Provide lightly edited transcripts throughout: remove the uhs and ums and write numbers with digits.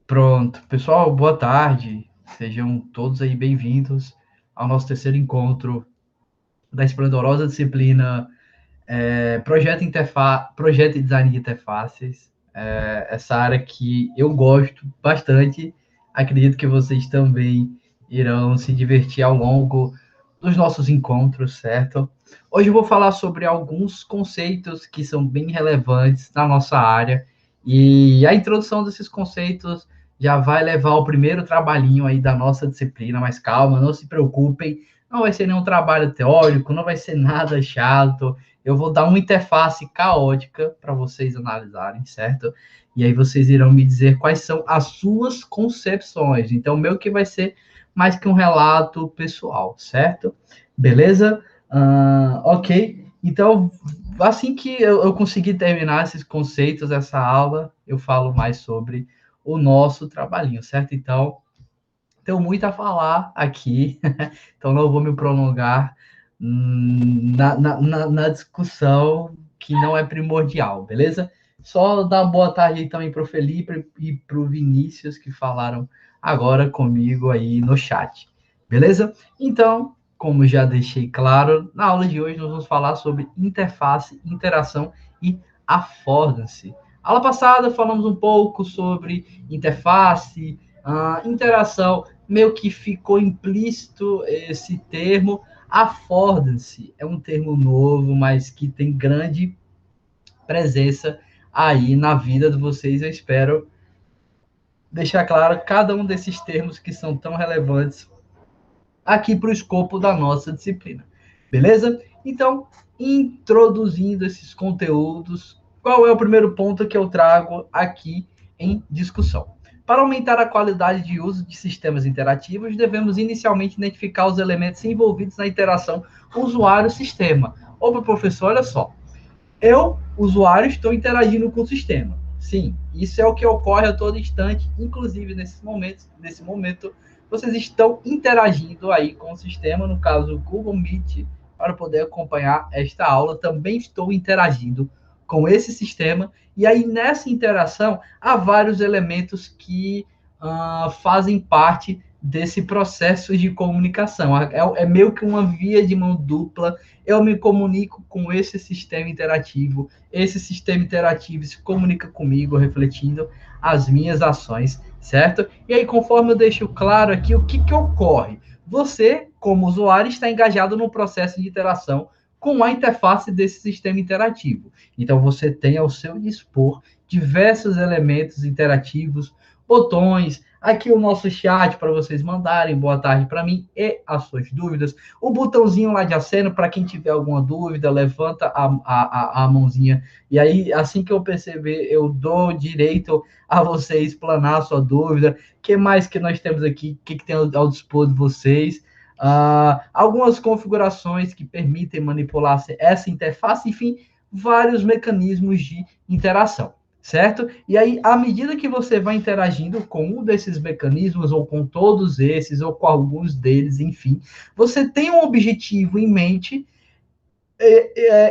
Pronto, pessoal, boa tarde. Sejam todos aí bem-vindos ao nosso terceiro encontro da esplendorosa disciplina Projeto e Design de Interfaces. Essa área que eu gosto bastante. Acredito que vocês também irão se divertir ao longo dos nossos encontros, certo? Hoje eu vou falar sobre alguns conceitos que são bem relevantes na nossa área e a introdução desses conceitos já vai levar ao primeiro trabalhinho aí da nossa disciplina, mas calma, não se preocupem, não vai ser nenhum trabalho teórico, não vai ser nada chato, eu vou dar uma interface caótica para vocês analisarem, certo? E aí vocês irão me dizer quais são as suas concepções. Então, o meu que vai ser mais que um relato pessoal, certo? Beleza? Ok. Então, assim que eu conseguir terminar esses conceitos, essa aula, eu falo mais sobre o nosso trabalhinho, certo? Então, tenho muito a falar aqui, então não vou me prolongar na discussão que não é primordial, beleza? Só dar boa tarde aí também para o Felipe e para o Vinícius, que falaram agora comigo aí no chat, beleza? Então, como já deixei claro, na aula de hoje nós vamos falar sobre interface, interação e affordance. Aula passada falamos um pouco sobre interface, interação, meio que ficou implícito esse termo. Affordance é um termo novo, mas que tem grande presença aí na vida de vocês. Eu espero deixar claro cada um desses termos que são tão relevantes aqui para o escopo da nossa disciplina. Beleza? Então, introduzindo esses conteúdos, qual é o primeiro ponto que eu trago aqui em discussão? Para aumentar a qualidade de uso de sistemas interativos, devemos inicialmente identificar os elementos envolvidos na interação usuário-sistema. Ô, professor, olha só. Eu, usuário, estou interagindo com o sistema. Sim, isso é o que ocorre a todo instante, inclusive nesse momento, vocês estão interagindo aí com o sistema, no caso o Google Meet, para poder acompanhar esta aula, também estou interagindo com esse sistema, e aí nessa interação há vários elementos que fazem parte desse processo de comunicação. É meio que uma via de mão dupla. Eu me comunico com esse sistema interativo se comunica comigo, refletindo as minhas ações, certo? E aí, conforme eu deixo claro aqui, o que ocorre? Você, como usuário, está engajado no processo de interação com a interface desse sistema interativo. Então, você tem ao seu dispor diversos elementos interativos, botões, aqui o nosso chat para vocês mandarem boa tarde para mim e as suas dúvidas. O botãozinho lá de aceno para quem tiver alguma dúvida, levanta a mãozinha. E aí, assim que eu perceber, eu dou direito a você explanar a sua dúvida. O que mais que nós temos aqui? O que tem ao dispor de vocês? Algumas configurações que permitem manipular essa interface, enfim, vários mecanismos de interação, certo? E aí, à medida que você vai interagindo com um desses mecanismos, ou com todos esses, ou com alguns deles, enfim, você tem um objetivo em mente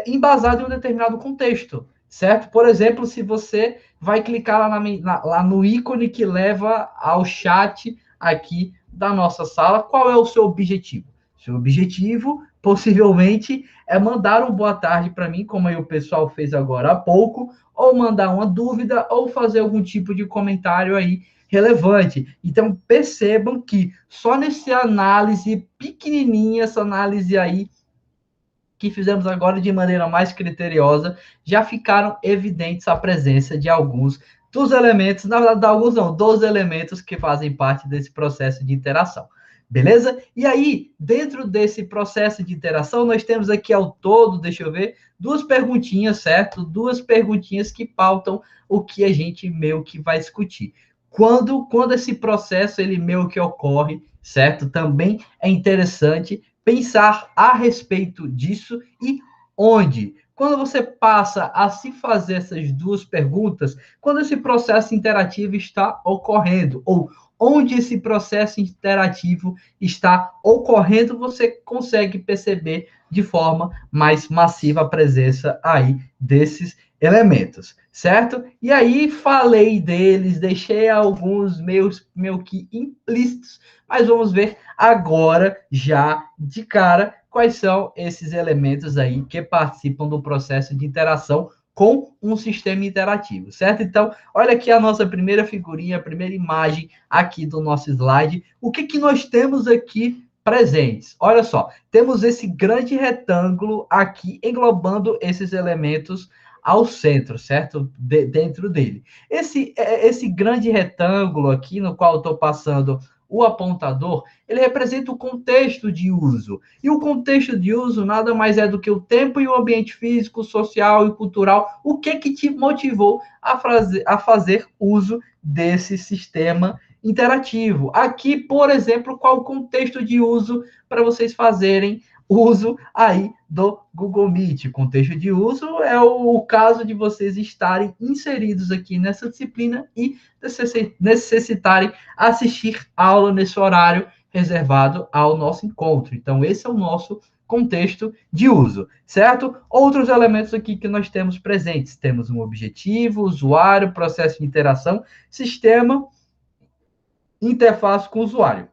embasado em um determinado contexto, certo? Por exemplo, se você vai clicar lá no ícone que leva ao chat aqui da nossa sala, qual é o seu objetivo? Seu objetivo, possivelmente, é mandar um boa tarde para mim, como aí o pessoal fez agora há pouco, ou mandar uma dúvida, ou fazer algum tipo de comentário aí relevante. Então, percebam que só nessa análise pequenininha, essa análise aí que fizemos agora de maneira mais criteriosa, já ficaram evidentes a presença de alguns dos elementos, na verdade, alguns não, dos elementos que fazem parte desse processo de interação. Beleza? E aí, dentro desse processo de interação, nós temos aqui ao todo, deixa eu ver, duas perguntinhas, certo? Duas perguntinhas que pautam o que a gente meio que vai discutir. Quando esse processo, ele meio que ocorre, certo? Também é interessante pensar a respeito disso e onde. Quando você passa a se fazer essas duas perguntas, quando esse processo interativo está ocorrendo, ou onde esse processo interativo está ocorrendo, você consegue perceber de forma mais massiva a presença aí desses elementos, certo? E aí falei deles, deixei alguns meio que implícitos, mas vamos ver agora, já de cara, quais são esses elementos aí que participam do processo de interação com um sistema interativo, certo? Então, olha aqui a nossa primeira figurinha, a primeira imagem aqui do nosso slide. O que que nós temos aqui presentes? Olha só, temos esse grande retângulo aqui englobando esses elementos ao centro, certo? Dentro dele. Esse grande retângulo aqui, no qual eu estou passando o apontador, ele representa o contexto de uso. E o contexto de uso nada mais é do que o tempo e o ambiente físico, social e cultural. O que que te motivou a fazer uso desse sistema interativo? Aqui, por exemplo, qual o contexto de uso para vocês fazerem uso aí do Google Meet. Contexto de uso é o caso de vocês estarem inseridos aqui nessa disciplina e necessitarem assistir aula nesse horário reservado ao nosso encontro. Então, esse é o nosso contexto de uso, certo? Outros elementos aqui que nós temos presentes. Temos um objetivo, usuário, processo de interação, sistema, interface com o usuário.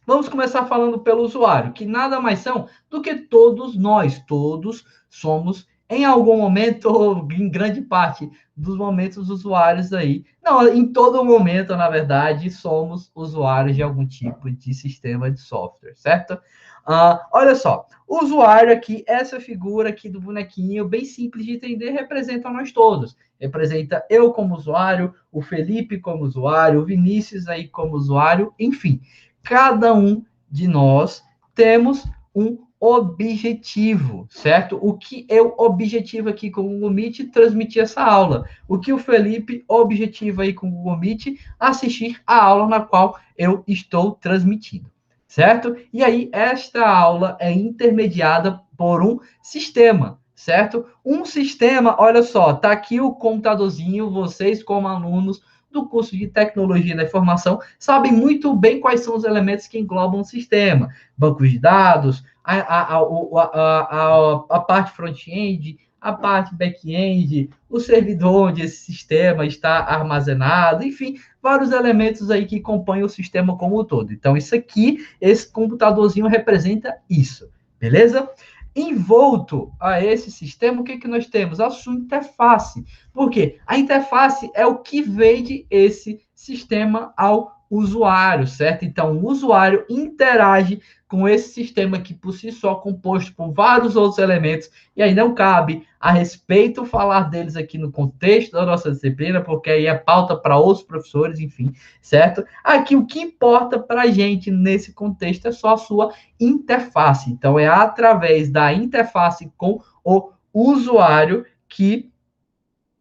Vamos começar falando pelo usuário, que nada mais são do que todos nós. Todos somos, em algum momento, ou em grande parte dos momentos, usuários aí. Não, em todo momento, na verdade, somos usuários de algum tipo de sistema de software, certo? Olha só, o usuário aqui, essa figura aqui do bonequinho, bem simples de entender, representa nós todos. Representa eu como usuário, o Felipe como usuário, o Vinícius aí como usuário, enfim. Cada um de nós temos um objetivo, certo? O que é o objetivo aqui com o Google Meet? Transmitir essa aula. O que o Felipe objetiva aí com o Google Meet? Assistir a aula na qual eu estou transmitindo, certo? E aí, esta aula é intermediada por um sistema, certo? Um sistema, olha só, tá aqui o computadorzinho, vocês como alunos do curso de Tecnologia da Informação sabem muito bem quais são os elementos que englobam o sistema. Bancos de dados, a parte front-end, a parte back-end, o servidor onde esse sistema está armazenado, enfim, vários elementos aí que compõem o sistema como um todo. Então, isso aqui, esse computadorzinho representa isso, beleza? Envolto a esse sistema, o que, que nós temos? A sua interface. Por quê? A interface é o que vende esse sistema ao usuário, certo? Então, o usuário interage com esse sistema que, por si só, composto por vários outros elementos, e aí não cabe a respeito falar deles aqui no contexto da nossa disciplina, porque aí é pauta para outros professores, enfim, certo? Aqui, o que importa para a gente nesse contexto é só a sua interface. Então, é através da interface com o usuário que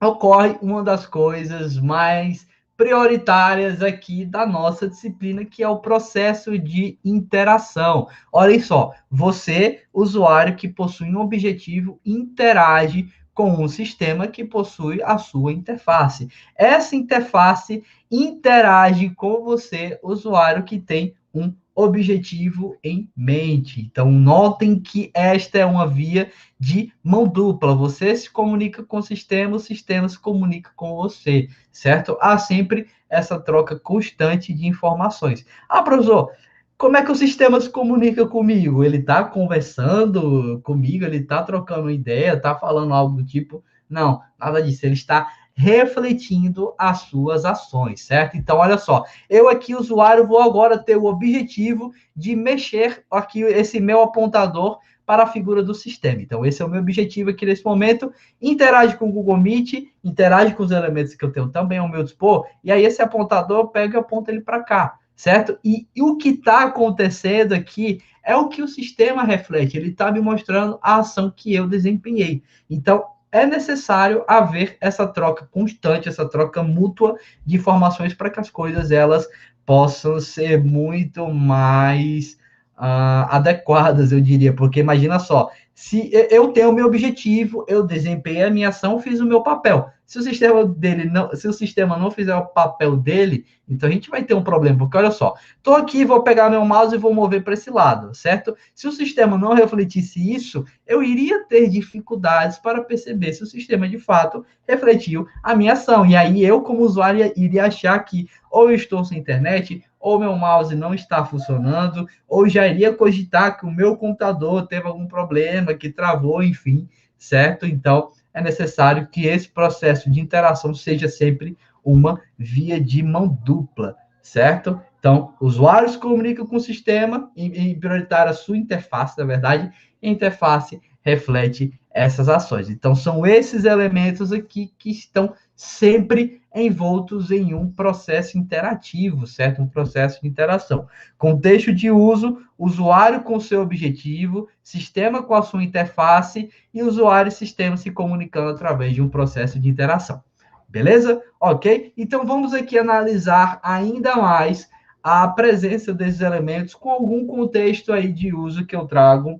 ocorre uma das coisas mais prioritárias aqui da nossa disciplina, que é o processo de interação. Olha só, você, usuário que possui um objetivo, interage com um sistema que possui a sua interface. Essa interface interage com você, usuário que tem um objetivo em mente. Então, notem que esta é uma via de mão dupla. Você se comunica com o sistema se comunica com você, certo? Há sempre essa troca constante de informações. Professor, como é que o sistema se comunica comigo? Ele está conversando comigo, ele está trocando ideia, está falando algo do tipo? Não, nada disso. Ele está refletindo as suas ações, certo? Então, olha só, eu aqui, usuário, vou agora ter o objetivo de mexer aqui esse meu apontador para a figura do sistema. Então, esse é o meu objetivo aqui nesse momento. Interage com o Google Meet, interage com os elementos que eu tenho também ao meu dispor, e aí esse apontador eu pego e aponto ele para cá, certo? E o que está acontecendo aqui é o que o sistema reflete, ele está me mostrando a ação que eu desempenhei. Então, é necessário haver essa troca constante, essa troca mútua de informações para que as coisas elas possam ser muito mais adequadas, eu diria, porque imagina só, Se eu tenho o meu objetivo, eu desempenhei a minha ação, fiz o meu papel. Se o sistema dele não, se o sistema não fizer o papel dele, então a gente vai ter um problema, porque olha só, estou aqui, vou pegar meu mouse e vou mover para esse lado, certo? Se o sistema não refletisse isso, eu iria ter dificuldades para perceber se o sistema de fato refletiu a minha ação. E aí eu, como usuário, iria achar que ou eu estou sem internet, ou meu mouse não está funcionando, ou já iria cogitar que o meu computador teve algum problema, que travou, enfim, certo? Então, é necessário que esse processo de interação seja sempre uma via de mão dupla, certo? Então, usuários comunicam com o sistema e prioritário a sua interface, na verdade, e a interface reflete essas ações. Então, são esses elementos aqui que estão sempre envoltos em um processo interativo, certo? Um processo de interação. Contexto de uso, usuário com seu objetivo, sistema com a sua interface e usuário e sistema se comunicando através de um processo de interação. Beleza? Ok? Então vamos aqui analisar ainda mais a presença desses elementos com algum contexto aí de uso que eu trago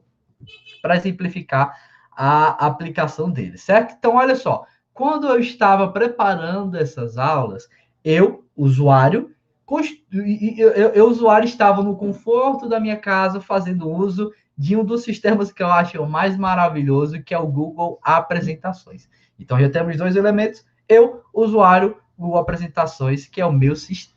para exemplificar a aplicação deles, certo? Então, olha só, quando eu estava preparando essas aulas, eu, usuário, usuário estava no conforto da minha casa fazendo uso de um dos sistemas que eu acho mais maravilhoso, que é o Google Apresentações. Então, já temos dois elementos, eu, usuário, Google Apresentações, que é o meu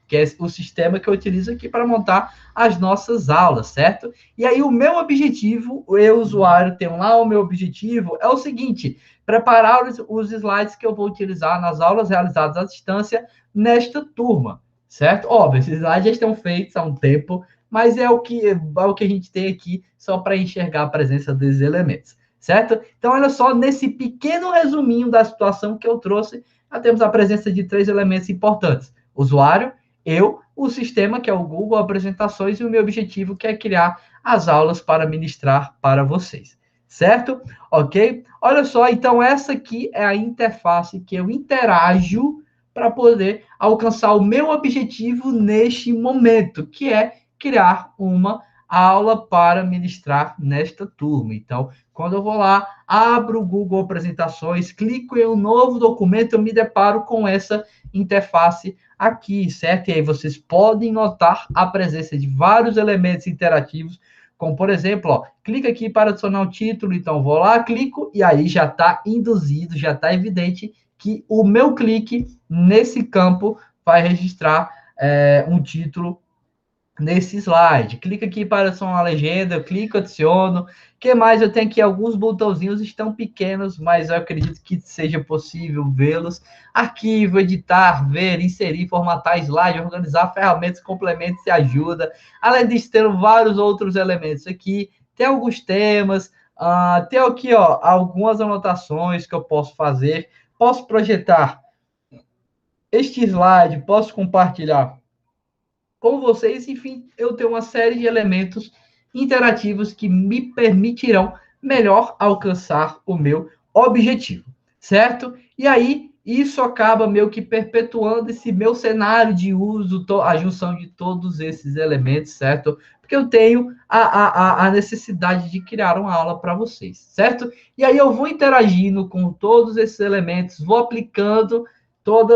que é o sistema que eu utilizo aqui para montar as nossas aulas, certo? E aí o meu objetivo, eu, usuário, tenho lá o meu objetivo, é o seguinte, preparar os slides que eu vou utilizar nas aulas realizadas à distância nesta turma, certo? Óbvio, esses slides já estão feitos há um tempo, mas é o que a gente tem aqui só para enxergar a presença desses elementos, certo? Então, olha só, nesse pequeno resuminho da situação que eu trouxe, já temos a presença de três elementos importantes. Usuário, eu, o sistema, que é o Google Apresentações, e o meu objetivo, que é criar as aulas para ministrar para vocês. Certo? Ok? Olha só, então essa aqui é a interface que eu interajo para poder alcançar o meu objetivo neste momento, que é criar uma aula para ministrar nesta turma. Então, quando eu vou lá, abro o Google Apresentações, clico em um novo documento, eu me deparo com essa interface aqui, certo? E aí vocês podem notar a presença de vários elementos interativos, como por exemplo, ó, clica aqui para adicionar um título, então vou lá, clico, e aí já está induzido, já está evidente que o meu clique nesse campo vai registrar um título nesse slide. Clica aqui para adicionar uma legenda, eu clico, adiciono. O que mais? Eu tenho aqui alguns botãozinhos, estão pequenos, mas eu acredito que seja possível vê-los. Arquivo, editar, ver, inserir, formatar slide, organizar ferramentas, complementos e ajuda. Além disso, ter vários outros elementos aqui. Tem alguns temas, tem aqui ó, algumas anotações que eu posso fazer. Posso projetar este slide, posso compartilhar com vocês. Enfim, eu tenho uma série de elementos interativos que me permitirão melhor alcançar o meu objetivo, certo? E aí, isso acaba meio que perpetuando esse meu cenário de uso, a junção de todos esses elementos, certo? Porque eu tenho a necessidade de criar uma aula para vocês, certo? E aí eu vou interagindo com todos esses elementos, vou aplicando todo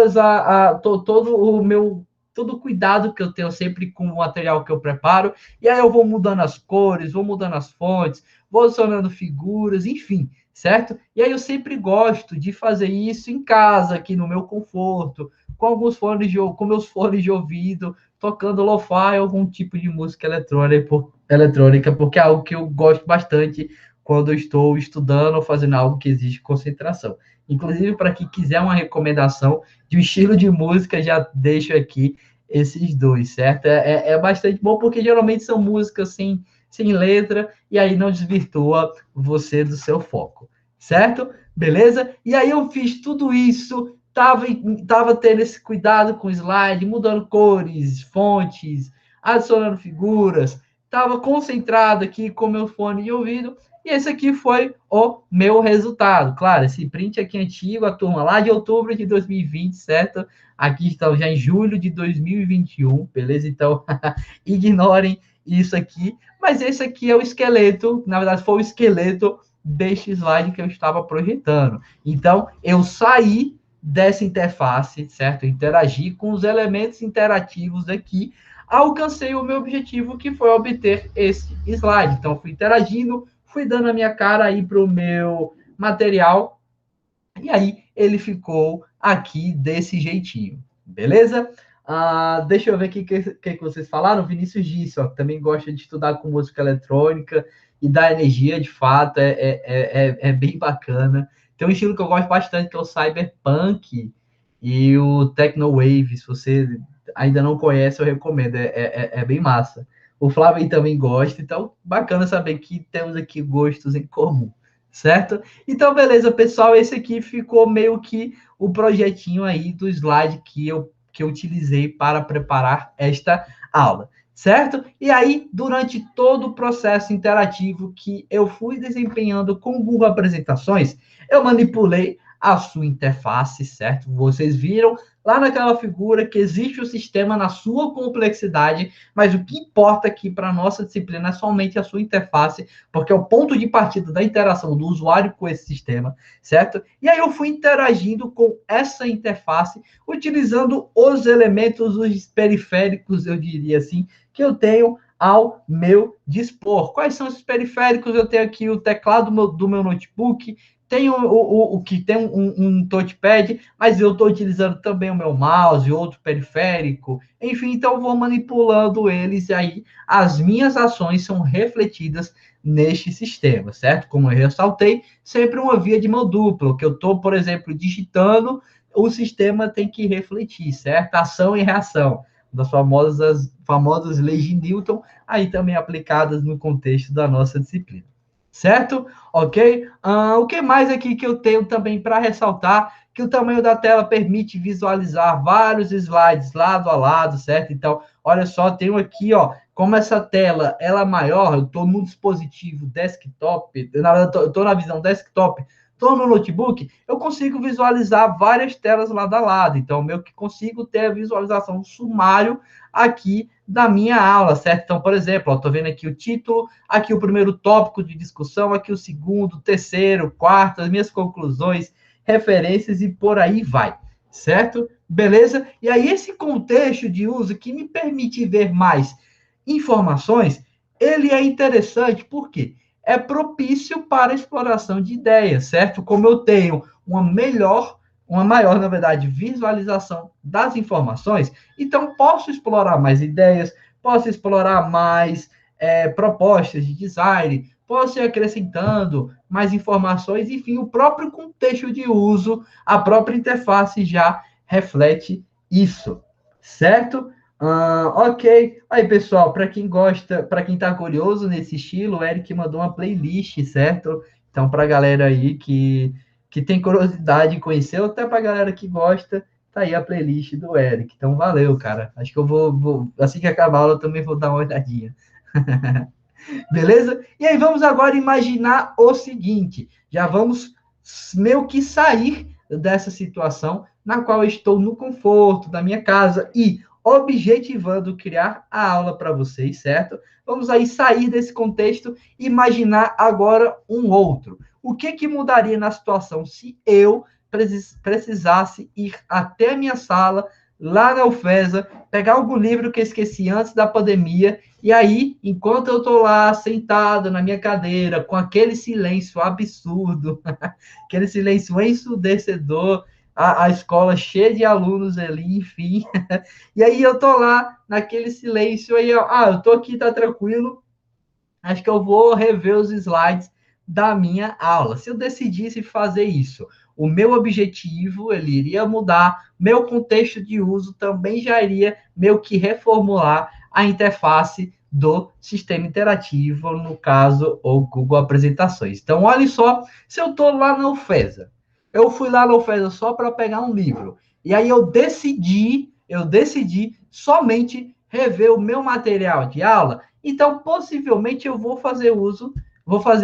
o meu todo o cuidado que eu tenho sempre com o material que eu preparo, e aí eu vou mudando as cores, vou mudando as fontes, vou adicionando figuras, enfim, certo? E aí eu sempre gosto de fazer isso em casa, aqui no meu conforto, com alguns fones com meus fones de ouvido, tocando lo-fi, algum tipo de música eletrônica, porque é algo que eu gosto bastante quando eu estou estudando ou fazendo algo que exige concentração. Inclusive, para quem quiser uma recomendação de um estilo de música, já deixo aqui esses dois, certo? É bastante bom, porque geralmente são músicas sem letra, e aí não desvirtua você do seu foco, certo? Beleza? E aí eu fiz tudo isso, tava tendo esse cuidado com o slide, mudando cores, fontes, adicionando figuras, estava concentrado aqui com meu fone de ouvido, e esse aqui foi o meu resultado. Claro, esse print aqui é antigo, a turma lá de outubro de 2020, certo? Aqui está já em julho de 2021, beleza? Então, ignorem isso aqui. Mas esse aqui é o esqueleto, na verdade, foi o esqueleto deste slide que eu estava projetando. Então, eu saí dessa interface, certo? Interagi com os elementos interativos aqui, alcancei o meu objetivo, que foi obter esse slide. Então, fui interagindo, fui dando a minha cara aí para o meu material, e aí ele ficou aqui desse jeitinho, beleza? Deixa eu ver o que vocês falaram. O Vinícius disse, ó, também gosta de estudar com música eletrônica e da energia, de fato, é bem bacana. Tem um estilo que eu gosto bastante, que é o cyberpunk e o technowave. Se você ainda não conhece, eu recomendo, é bem massa. O Flávio também gosta, então bacana saber que temos aqui gostos em comum, certo? Então, beleza, pessoal, esse aqui ficou meio que o projetinho aí do slide que eu utilizei para preparar esta aula, certo? E aí, durante todo o processo interativo que eu fui desempenhando com o Google Apresentações, eu manipulei a sua interface, certo? Vocês viram lá naquela figura que existe o sistema na sua complexidade, mas o que importa aqui para a nossa disciplina é somente a sua interface, porque é o ponto de partida da interação do usuário com esse sistema, certo? E aí eu fui interagindo com essa interface, utilizando os elementos, os periféricos, eu diria assim, que eu tenho ao meu dispor. Quais são esses periféricos? Eu tenho aqui o teclado do meu notebook, tem o que tem um touchpad, mas eu estou utilizando também o meu mouse, outro periférico, enfim, então eu vou manipulando eles e aí as minhas ações são refletidas neste sistema, certo? Como eu ressaltei, sempre uma via de mão dupla, que eu estou, por exemplo, digitando, o sistema tem que refletir, certo? Ação e reação, das famosas leis de Newton, aí também aplicadas no contexto da nossa disciplina. Certo? Ok? O que mais aqui que eu tenho também para ressaltar? Que o tamanho da tela permite visualizar vários slides lado a lado, certo? Então, olha só, tenho aqui, ó, como essa tela ela é maior, eu estou no dispositivo desktop, na verdade, eu estou na visão desktop, estou no notebook, eu consigo visualizar várias telas lado a lado. Então, meio que consigo ter a visualização sumário aqui da minha aula, certo? Então, por exemplo, estou vendo aqui o título, aqui o primeiro tópico de discussão, aqui o segundo, terceiro, quarto, as minhas conclusões, referências e por aí vai, certo? Beleza? E aí, esse contexto de uso que me permite ver mais informações, ele é interessante porque é propício para a exploração de ideias, certo? Como eu tenho uma maior, na verdade, visualização das informações, então posso explorar mais ideias, posso explorar mais propostas de design, posso ir acrescentando mais informações, enfim, o próprio contexto de uso, a própria interface já reflete isso, certo? Ok. Aí, pessoal, para quem gosta, para quem está curioso nesse estilo, o Eric mandou uma playlist, certo? Então, para a galera aí que tem curiosidade em conhecer, ou até para a galera que gosta, tá aí a playlist do Eric. Então, valeu, cara. Acho que eu vou assim que acabar a aula, eu também vou dar uma olhadinha. Beleza? E aí, vamos agora imaginar o seguinte: já vamos meio que sair dessa situação na qual eu estou no conforto da minha casa e objetivando criar a aula para vocês, certo? Vamos aí sair desse contexto e imaginar agora um outro. O que mudaria na situação se eu precisasse ir até a minha sala, lá na UFESA, pegar algum livro que eu esqueci antes da pandemia, e aí, enquanto eu estou lá sentado na minha cadeira, com aquele silêncio absurdo, aquele silêncio ensurdecedor, a escola cheia de alunos ali, enfim, e aí eu estou lá naquele silêncio, aí eu estou aqui, tá tranquilo, acho que eu vou rever os slides da minha aula. Se eu decidisse fazer isso, o meu objetivo ele iria mudar, meu contexto de uso também já iria meio que reformular a interface do sistema interativo, no caso, o Google Apresentações. Então, olha só, se eu estou lá na UFESA, eu fui lá na UFESA só para pegar um livro, e aí eu decidi somente rever o meu material de aula, então, possivelmente, eu vou fazer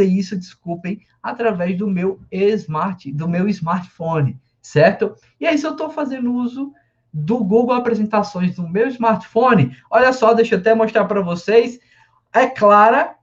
isso, desculpem, através do meu smartphone, certo? E aí, se eu estou fazendo uso do Google Apresentações no meu smartphone, olha só, deixa eu até mostrar para vocês, é clara,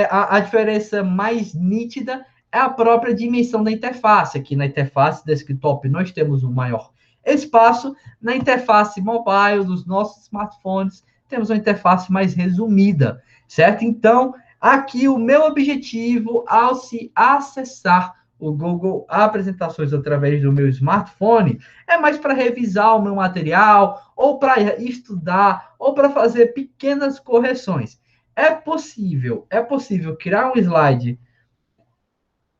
a diferença mais nítida é a própria dimensão da interface. Aqui na interface desktop nós temos um maior espaço, na interface mobile dos nossos smartphones temos uma interface mais resumida, certo? Então, aqui o meu objetivo ao se acessar o Google Apresentações através do meu smartphone é mais para revisar o meu material, ou para estudar, ou para fazer pequenas correções. É possível criar um slide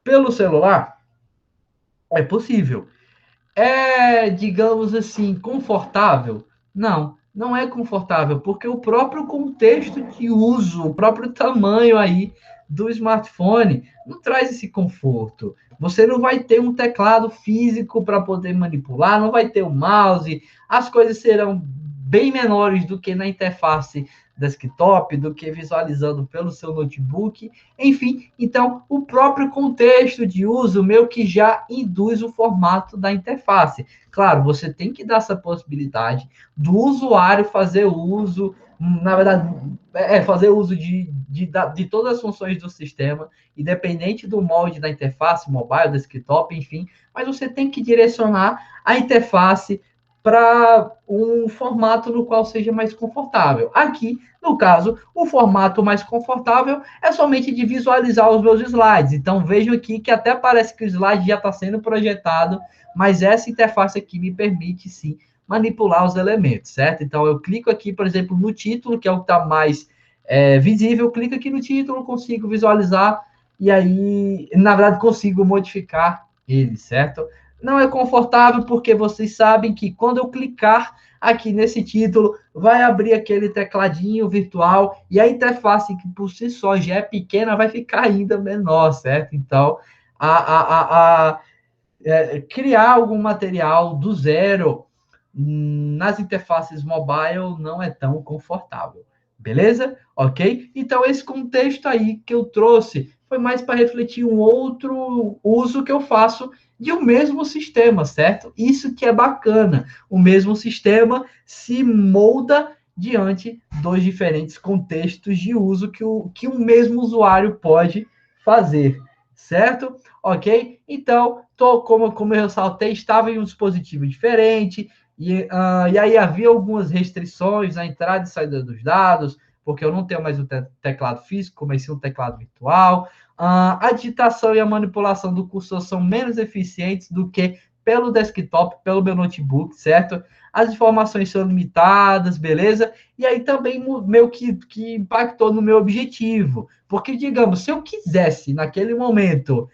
pelo celular? É possível. É, digamos assim, confortável? Não, não é confortável, porque o próprio contexto de uso, o próprio tamanho aí do smartphone não traz esse conforto. Você não vai ter um teclado físico para poder manipular, não vai ter o mouse, as coisas serão bem menores do que na interface desktop, do que visualizando pelo seu notebook, enfim, então o próprio contexto de uso meio que já induz o formato da interface. Claro, você tem que dar essa possibilidade do usuário fazer uso, na verdade, fazer uso de todas as funções do sistema, independente do molde da interface, mobile, desktop, enfim, mas você tem que direcionar a interface para um formato no qual seja mais confortável. Aqui, no caso, o formato mais confortável é somente de visualizar os meus slides. Então, vejo aqui que até parece que o slide já está sendo projetado, mas essa interface aqui me permite, sim, manipular os elementos, certo? Então, eu clico aqui, por exemplo, no título, que é o que está mais visível, eu clico aqui no título, consigo visualizar, e aí, na verdade, consigo modificar ele, certo? Não é confortável porque vocês sabem que quando eu clicar aqui nesse título, vai abrir aquele tecladinho virtual e a interface, que por si só já é pequena, vai ficar ainda menor, certo? Então, criar algum material do zero nas interfaces mobile não é tão confortável. Beleza? Ok? Então, esse contexto aí que eu trouxe foi mais para refletir um outro uso que eu faço de um mesmo sistema, certo? Isso que é bacana. O mesmo sistema se molda diante dos diferentes contextos de uso que o mesmo usuário pode fazer, certo? Ok? Então, como eu ressaltei, estava em um dispositivo diferente, e aí havia algumas restrições à entrada e saída dos dados, porque eu não tenho mais o teclado físico, mas sim um teclado virtual. A digitação e a manipulação do cursor são menos eficientes do que pelo desktop, pelo meu notebook, certo? As informações são limitadas, beleza? E aí também meio que impactou no meu objetivo. Porque, digamos, se eu quisesse, naquele momento,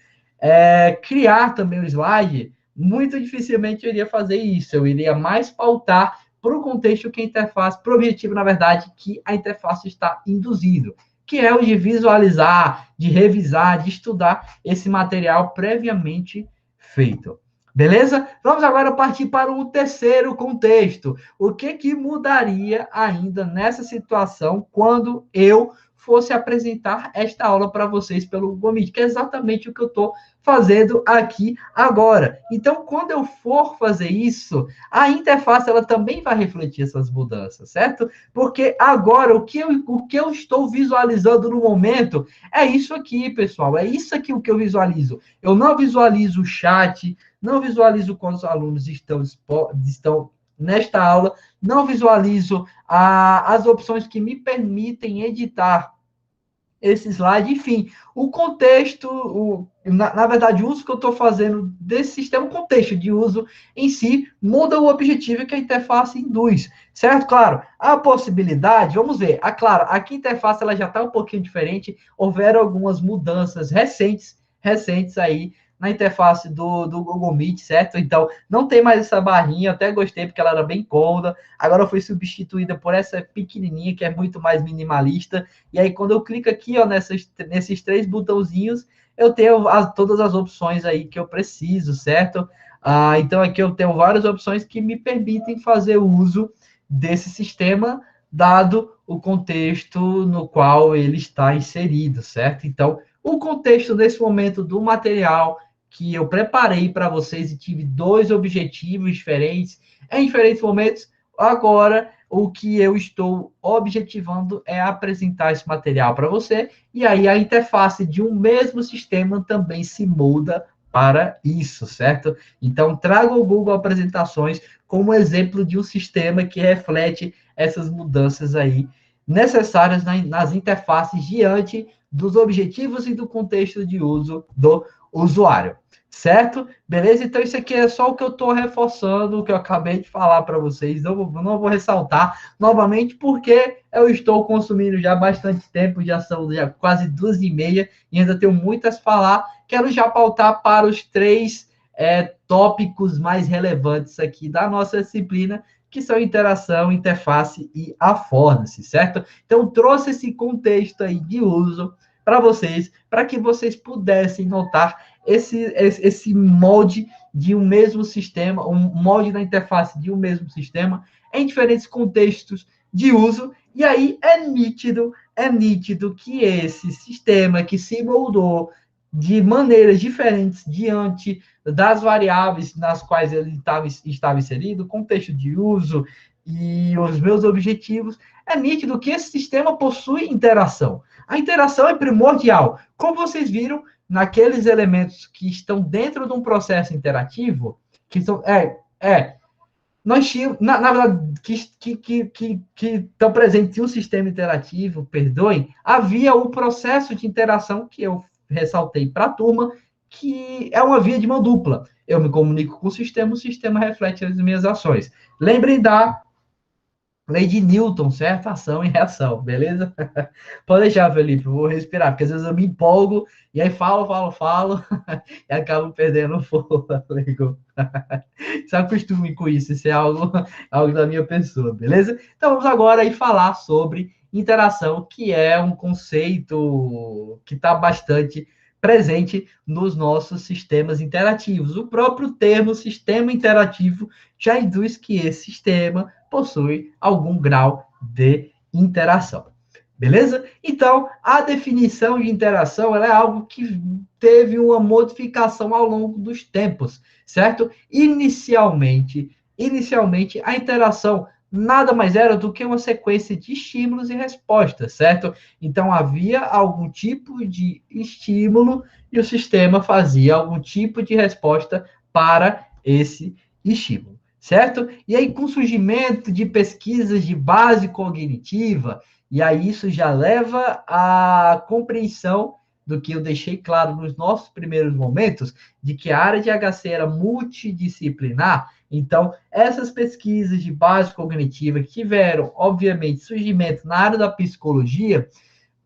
criar também o slide, muito dificilmente eu iria fazer isso. Eu iria mais pautar para o contexto que a interface, para o objetivo, na verdade, que a interface está induzindo, que é o de visualizar, de revisar, de estudar esse material previamente feito. Beleza? Vamos agora partir para o terceiro contexto. O que mudaria ainda nessa situação quando eu fosse apresentar esta aula para vocês pelo Google Meet, que é exatamente o que eu estou fazendo aqui agora. Então, quando eu for fazer isso, a interface ela também vai refletir essas mudanças, certo? Porque agora o que eu estou visualizando no momento é isso aqui, pessoal. É isso aqui o que eu visualizo. Eu não visualizo o chat, não visualizo quando os alunos estão nesta aula, não visualizo as opções que me permitem editar esse slide, enfim, o contexto, na verdade, o uso que eu estou fazendo desse sistema, o contexto de uso em si, muda o objetivo que a interface induz, certo? Claro, a possibilidade, vamos ver, claro, aqui a interface ela já está um pouquinho diferente, houveram algumas mudanças recentes aí, na interface do Google Meet, certo? Então, não tem mais essa barrinha, até gostei, porque ela era bem cômoda, agora foi substituída por essa pequenininha, que é muito mais minimalista, e aí, quando eu clico aqui, ó, nesses três botãozinhos, eu tenho todas as opções aí que eu preciso, certo? Então, aqui eu tenho várias opções que me permitem fazer uso desse sistema, dado o contexto no qual ele está inserido, certo? Então, o contexto nesse momento do material que eu preparei para vocês e tive dois objetivos diferentes em diferentes momentos, agora o que eu estou objetivando é apresentar esse material para você, e aí a interface de um mesmo sistema também se muda para isso, certo? Então, traga o Google Apresentações como exemplo de um sistema que reflete essas mudanças aí necessárias nas interfaces diante dos objetivos e do contexto de uso do usuário. Certo? Beleza? Então, isso aqui é só o que eu estou reforçando, o que eu acabei de falar para vocês. Não vou ressaltar novamente, porque eu estou consumindo já bastante tempo, já são já quase 2h30 e ainda tenho muitas a falar. Quero já pautar para os três tópicos mais relevantes aqui da nossa disciplina, que são interação, interface e affordancy, certo? Então, trouxe esse contexto aí de uso para vocês, para que vocês pudessem notar esse molde de um mesmo sistema, um molde da interface de um mesmo sistema em diferentes contextos de uso, e aí é nítido que esse sistema que se moldou de maneiras diferentes diante das variáveis nas quais ele estava inserido, contexto de uso e os meus objetivos, é nítido que esse sistema possui interação. A interação é primordial. Como vocês viram, naqueles elementos que estão dentro de um processo interativo, que são, nós tínhamos, na verdade, que estão presentes em um sistema interativo, perdoem, havia o processo de interação que eu ressaltei para a turma, que é uma via de mão dupla. Eu me comunico com o sistema reflete as minhas ações. Lembrem da lei de Newton, certo? Ação e reação, beleza? Pode deixar, Felipe, eu vou respirar, porque às vezes eu me empolgo, e aí falo, e acabo perdendo o fôlego. Se acostume com isso é algo da minha pessoa, beleza? Então vamos agora aí falar sobre interação, que é um conceito que está bastante presente nos nossos sistemas interativos. O próprio termo sistema interativo já induz que esse sistema possui algum grau de interação. Beleza? Então, a definição de interação ela é algo que teve uma modificação ao longo dos tempos, certo? Inicialmente, a interação nada mais era do que uma sequência de estímulos e respostas, certo? Então, havia algum tipo de estímulo e o sistema fazia algum tipo de resposta para esse estímulo, certo? E aí, com o surgimento de pesquisas de base cognitiva, e aí isso já leva à compreensão do que eu deixei claro nos nossos primeiros momentos, de que a área de HC era multidisciplinar. Então, essas pesquisas de base cognitiva que tiveram, obviamente, surgimento na área da psicologia,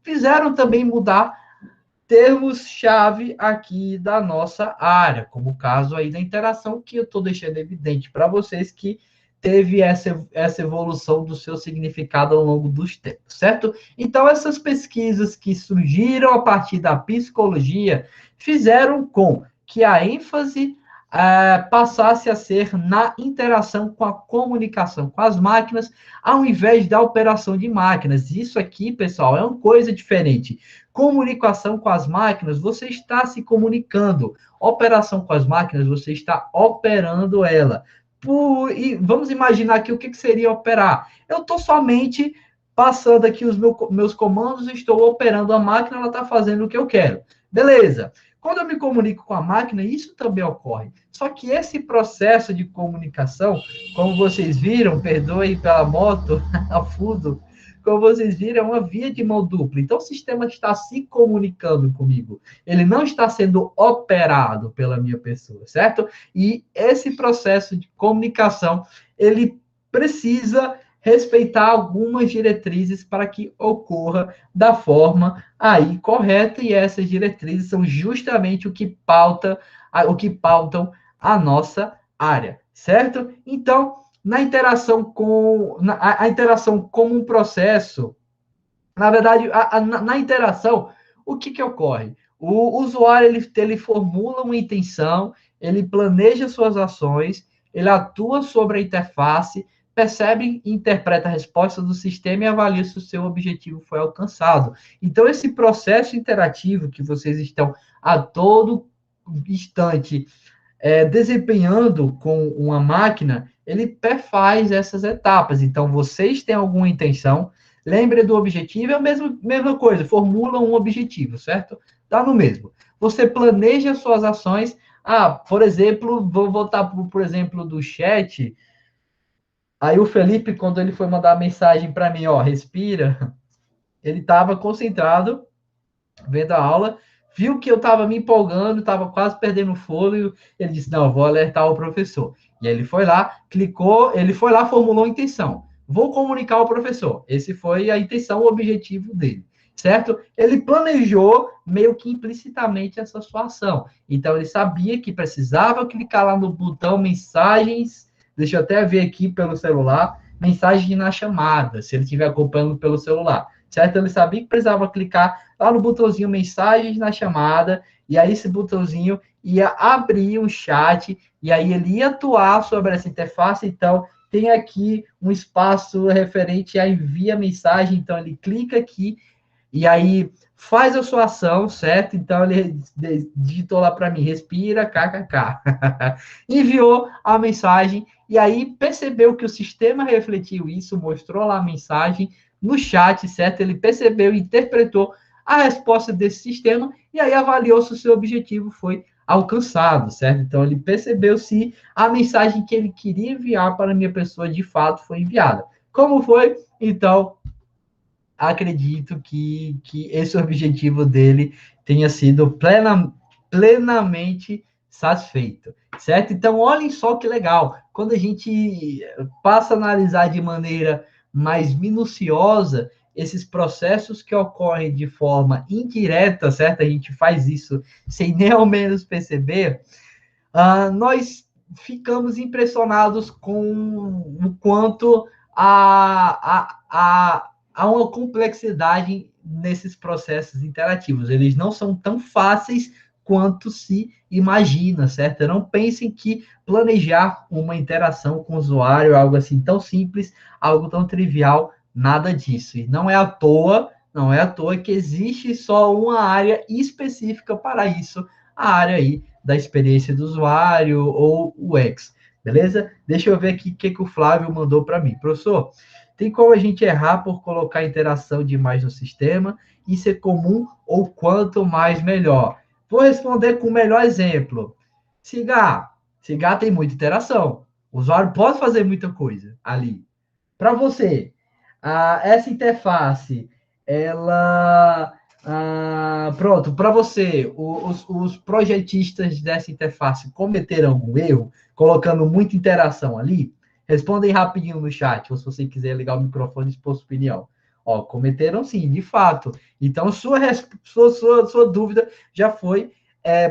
fizeram também mudar termos-chave aqui da nossa área, como o caso aí da interação, que eu estou deixando evidente para vocês que teve essa evolução do seu significado ao longo dos tempos, certo? Então, essas pesquisas que surgiram a partir da psicologia fizeram com que a ênfase passasse a ser na interação com a comunicação com as máquinas, ao invés da operação de máquinas. Isso aqui, pessoal, é uma coisa diferente. Comunicação com as máquinas, você está se comunicando. Operação com as máquinas, você está operando ela. E vamos imaginar aqui o que seria operar. Eu estou somente passando aqui os meus comandos, estou operando a máquina, ela está fazendo o que eu quero. Beleza. Quando eu me comunico com a máquina, isso também ocorre. Só que esse processo de comunicação, como vocês viram, perdoe pela moto a fundo, como vocês viram, é uma via de mão dupla. Então, o sistema está se comunicando comigo. Ele não está sendo operado pela minha pessoa, certo? E esse processo de comunicação, ele precisa respeitar algumas diretrizes para que ocorra da forma aí correta, e essas diretrizes são justamente o que pautam a nossa área, certo? Então, a interação como um processo, na verdade, na interação, o que ocorre? O usuário ele formula uma intenção, ele planeja suas ações, ele atua sobre a interface, percebe e interpreta a resposta do sistema e avalia se o seu objetivo foi alcançado. Então, esse processo interativo que vocês estão a todo instante desempenhando com uma máquina, ele perfaz essas etapas. Então, vocês têm alguma intenção, lembre do objetivo, é a mesma coisa, formula um objetivo, certo? Dá no mesmo. Você planeja suas ações. Por exemplo, vou voltar por exemplo do chat. Aí o Felipe, quando ele foi mandar a mensagem para mim, ó, respira, ele estava concentrado vendo a aula, viu que eu estava me empolgando, estava quase perdendo o fôlego, ele disse, não, eu vou alertar o professor. E aí ele foi lá, clicou, ele foi lá, formulou a intenção. Vou comunicar ao professor. Esse foi a intenção, o objetivo dele, certo? Ele planejou meio que implicitamente essa sua ação. Então, ele sabia que precisava clicar lá no botão mensagens, deixa eu até ver aqui pelo celular, mensagem na chamada, se ele estiver acompanhando pelo celular, certo? Ele sabia que precisava clicar lá no botãozinho mensagens na chamada, e aí esse botãozinho ia abrir um chat, e aí ele ia atuar sobre essa interface. Então, tem aqui um espaço referente a envia mensagem, então ele clica aqui, e aí faz a sua ação, certo? Então, ele digitou lá para mim, respira, kkk. Enviou a mensagem, e aí percebeu que o sistema refletiu isso, mostrou lá a mensagem no chat, certo? Ele percebeu, interpretou a resposta desse sistema, e aí avaliou se o seu objetivo foi alcançado, certo? Então, ele percebeu se a mensagem que ele queria enviar para a minha pessoa, de fato, foi enviada. Como foi? Então, acredito que esse objetivo dele tenha sido plenamente satisfeito, certo? Então, olhem só que legal. Quando a gente passa a analisar de maneira mais minuciosa esses processos que ocorrem de forma indireta, certo? A gente faz isso sem nem ao menos perceber. Nós ficamos impressionados com o quanto há uma complexidade nesses processos interativos. Eles não são tão fáceis quanto se imagina, certo? Não pensem que planejar uma interação com o usuário é algo assim tão simples, algo tão trivial, nada disso. E não é à toa que existe só uma área específica para isso, a área aí da experiência do usuário ou UX, beleza? Deixa eu ver aqui o que o Flávio mandou para mim. Professor, tem como a gente errar por colocar interação demais no sistema? Isso é comum ou quanto mais melhor? Vou responder com o melhor exemplo. Cigar tem muita interação. O usuário pode fazer muita coisa ali. Para você, essa interface, ela. Pronto, para você, os projetistas dessa interface cometeram algum erro, colocando muita interação ali? Respondem rapidinho no chat, ou se você quiser ligar o microfone e expor sua opinião. Ó, cometeram sim, de fato. Então, sua dúvida já foi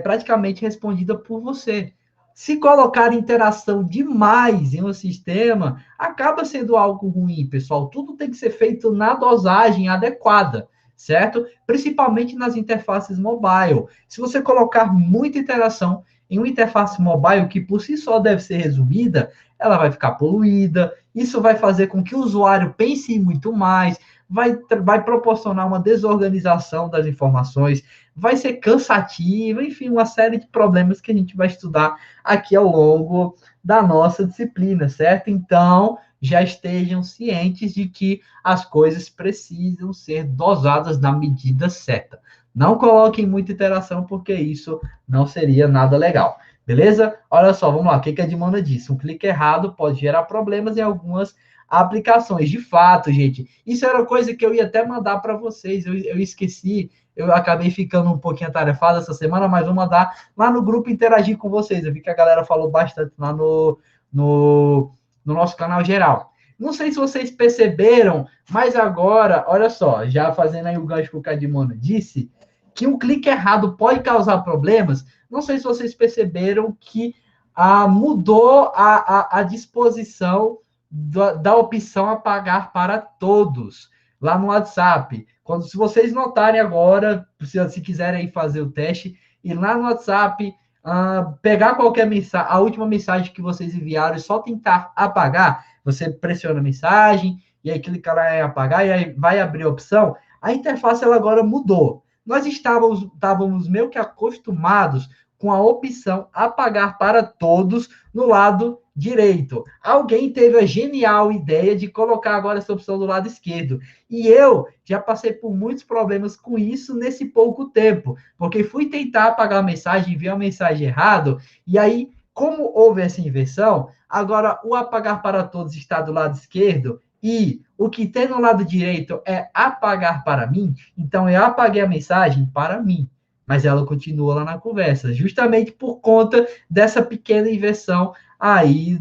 praticamente respondida por você. Se colocar interação demais em um sistema, acaba sendo algo ruim, pessoal. Tudo tem que ser feito na dosagem adequada, certo? Principalmente nas interfaces mobile. Se você colocar muita interação em uma interface mobile que por si só deve ser resumida, ela vai ficar poluída. Isso vai fazer com que o usuário pense muito mais, vai proporcionar uma desorganização das informações, vai ser cansativo, enfim, uma série de problemas que a gente vai estudar aqui ao longo da nossa disciplina, certo? Então, já estejam cientes de que as coisas precisam ser dosadas na medida certa. Não coloquem muita interação, porque isso não seria nada legal. Beleza? Olha só, vamos lá. O que a Dimanda disse? Um clique errado pode gerar problemas em algumas aplicações. De fato, gente, isso era coisa que eu ia até mandar para vocês. Eu esqueci, eu acabei ficando um pouquinho atarefado essa semana, mas vou mandar lá no grupo interagir com vocês. Eu vi que a galera falou bastante lá no nosso canal geral. Não sei se vocês perceberam, mas agora, olha só, já fazendo aí o gancho que o Cadimona disse, que um clique errado pode causar problemas. Não sei se vocês perceberam que mudou a disposição da opção apagar para todos lá no WhatsApp. Se vocês notarem agora, se quiserem fazer o teste, ir lá no WhatsApp, pegar qualquer mensagem, a última mensagem que vocês enviaram e só tentar apagar, você pressiona a mensagem, e aí clica lá em apagar, e aí vai abrir a opção. A interface ela agora mudou. Nós estávamos meio que acostumados com a opção apagar para todos no lado direito. Alguém teve a genial ideia de colocar agora essa opção do lado esquerdo. E eu já passei por muitos problemas com isso nesse pouco tempo, porque fui tentar apagar a mensagem, enviar a mensagem errado, e aí, como houve essa inversão, agora o apagar para todos está do lado esquerdo, e o que tem no lado direito é apagar para mim, então eu apaguei a mensagem para mim, mas ela continua lá na conversa, justamente por conta dessa pequena inversão aí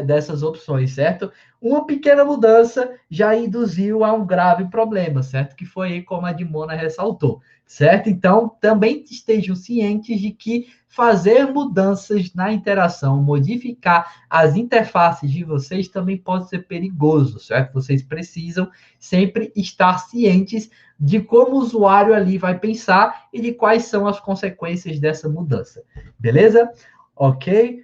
dessas opções, certo? Uma pequena mudança já induziu a um grave problema, certo? Que foi aí como a Dimona ressaltou, certo? Então, também estejam cientes de que fazer mudanças na interação, modificar as interfaces de vocês também pode ser perigoso, certo? Vocês precisam sempre estar cientes de como o usuário ali vai pensar e de quais são as consequências dessa mudança, beleza? Ok?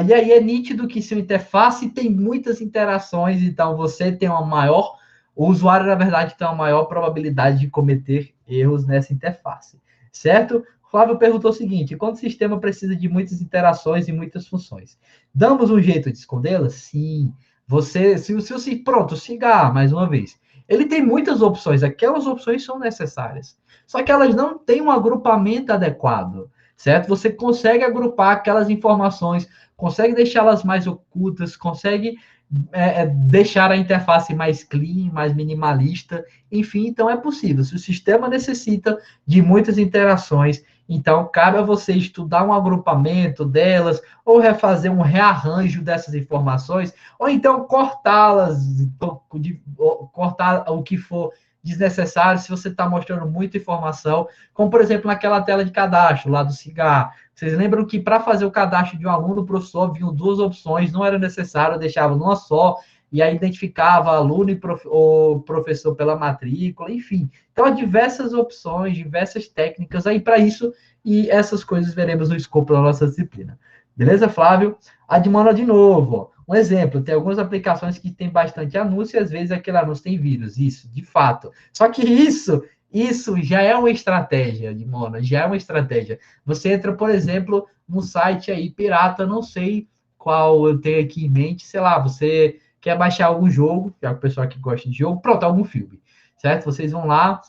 E aí é nítido que se a interface tem muitas interações, então você tem uma maior. O usuário, na verdade, tem uma maior probabilidade de cometer erros nessa interface, certo? Flávio perguntou o seguinte: quando o sistema precisa de muitas interações e muitas funções, damos um jeito de escondê-las? Sim. Você, se pronto, o cigarro, mais uma vez. Ele tem muitas opções, aquelas opções são necessárias. Só que elas não têm um agrupamento adequado, certo? Você consegue agrupar aquelas informações, consegue deixá-las mais ocultas, consegue deixar a interface mais clean, mais minimalista, enfim, então é possível. Se o sistema necessita de muitas interações, então cabe a você estudar um agrupamento delas, ou refazer um rearranjo dessas informações, ou então cortá-las, cortar o que for desnecessário se você está mostrando muita informação, como por exemplo naquela tela de cadastro lá do cigarro. Vocês lembram que para fazer o cadastro de um aluno, o professor viu duas opções, não era necessário, deixava numa só, e aí identificava aluno e o professor pela matrícula, enfim. Então, há diversas opções, diversas técnicas aí para isso, e essas coisas veremos no escopo da nossa disciplina. Beleza, Flávio? Admana de novo. Um exemplo, tem algumas aplicações que tem bastante anúncio e às vezes aquele anúncio tem vírus. Isso, de fato. Só que isso já é uma estratégia, Dimona, já é uma estratégia. Você entra, por exemplo, num site aí pirata, não sei qual eu tenho aqui em mente, sei lá, você quer baixar algum jogo, já que o pessoal que gosta de jogo, pronto, algum filme, certo? Vocês vão lá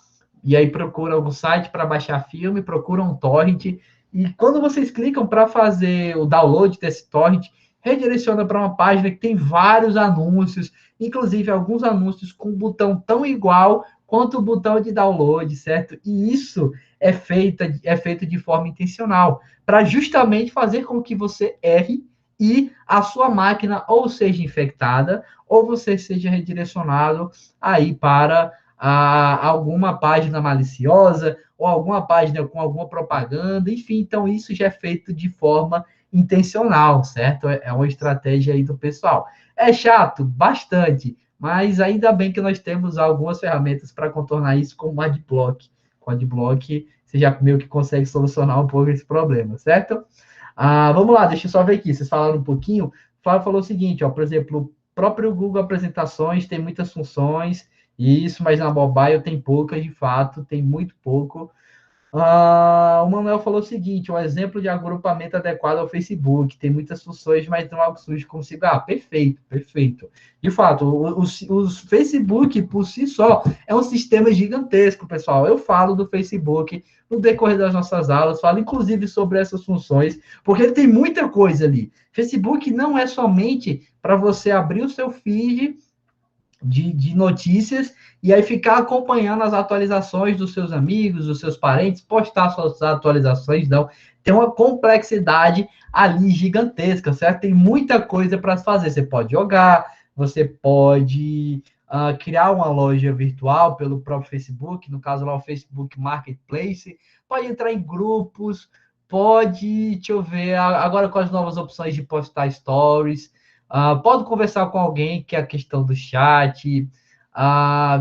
e aí procuram algum site para baixar filme, procuram um torrent, e quando vocês clicam para fazer o download desse torrent, redireciona para uma página que tem vários anúncios, inclusive alguns anúncios com um botão tão igual quanto o botão de download, certo? E isso é feito de forma intencional, para justamente fazer com que você erre e a sua máquina ou seja infectada, ou você seja redirecionado aí para alguma página maliciosa, ou alguma página com alguma propaganda, enfim, então isso já é feito de forma intencional, certo? É uma estratégia aí do pessoal. É chato? Bastante, mas ainda bem que nós temos algumas ferramentas para contornar isso, como o Adblock. Com o Adblock, você já meio que consegue solucionar um pouco esse problema, certo? Vamos lá, deixa eu só ver aqui. Vocês falaram um pouquinho. O Flávio falou o seguinte, ó, por exemplo, o próprio Google Apresentações tem muitas funções, isso, mas na mobile tem poucas, de fato, tem muito pouco. O Manuel falou o seguinte: um exemplo de agrupamento adequado ao Facebook. Tem muitas funções, mas não algo sujo consigo. Perfeito, perfeito. De fato, o Facebook por si só é um sistema gigantesco, pessoal. Eu falo do Facebook no decorrer das nossas aulas, falo inclusive sobre essas funções, porque tem muita coisa ali. Facebook não é somente para você abrir o seu feed de notícias e aí ficar acompanhando as atualizações dos seus amigos, dos seus parentes, postar suas atualizações, não. Tem uma complexidade ali gigantesca, certo? Tem muita coisa para fazer. Você pode jogar, você pode criar uma loja virtual pelo próprio Facebook, no caso lá o Facebook Marketplace, pode entrar em grupos, pode, deixa eu ver, agora com as novas opções de postar stories, pode conversar com alguém, que é a questão do chat.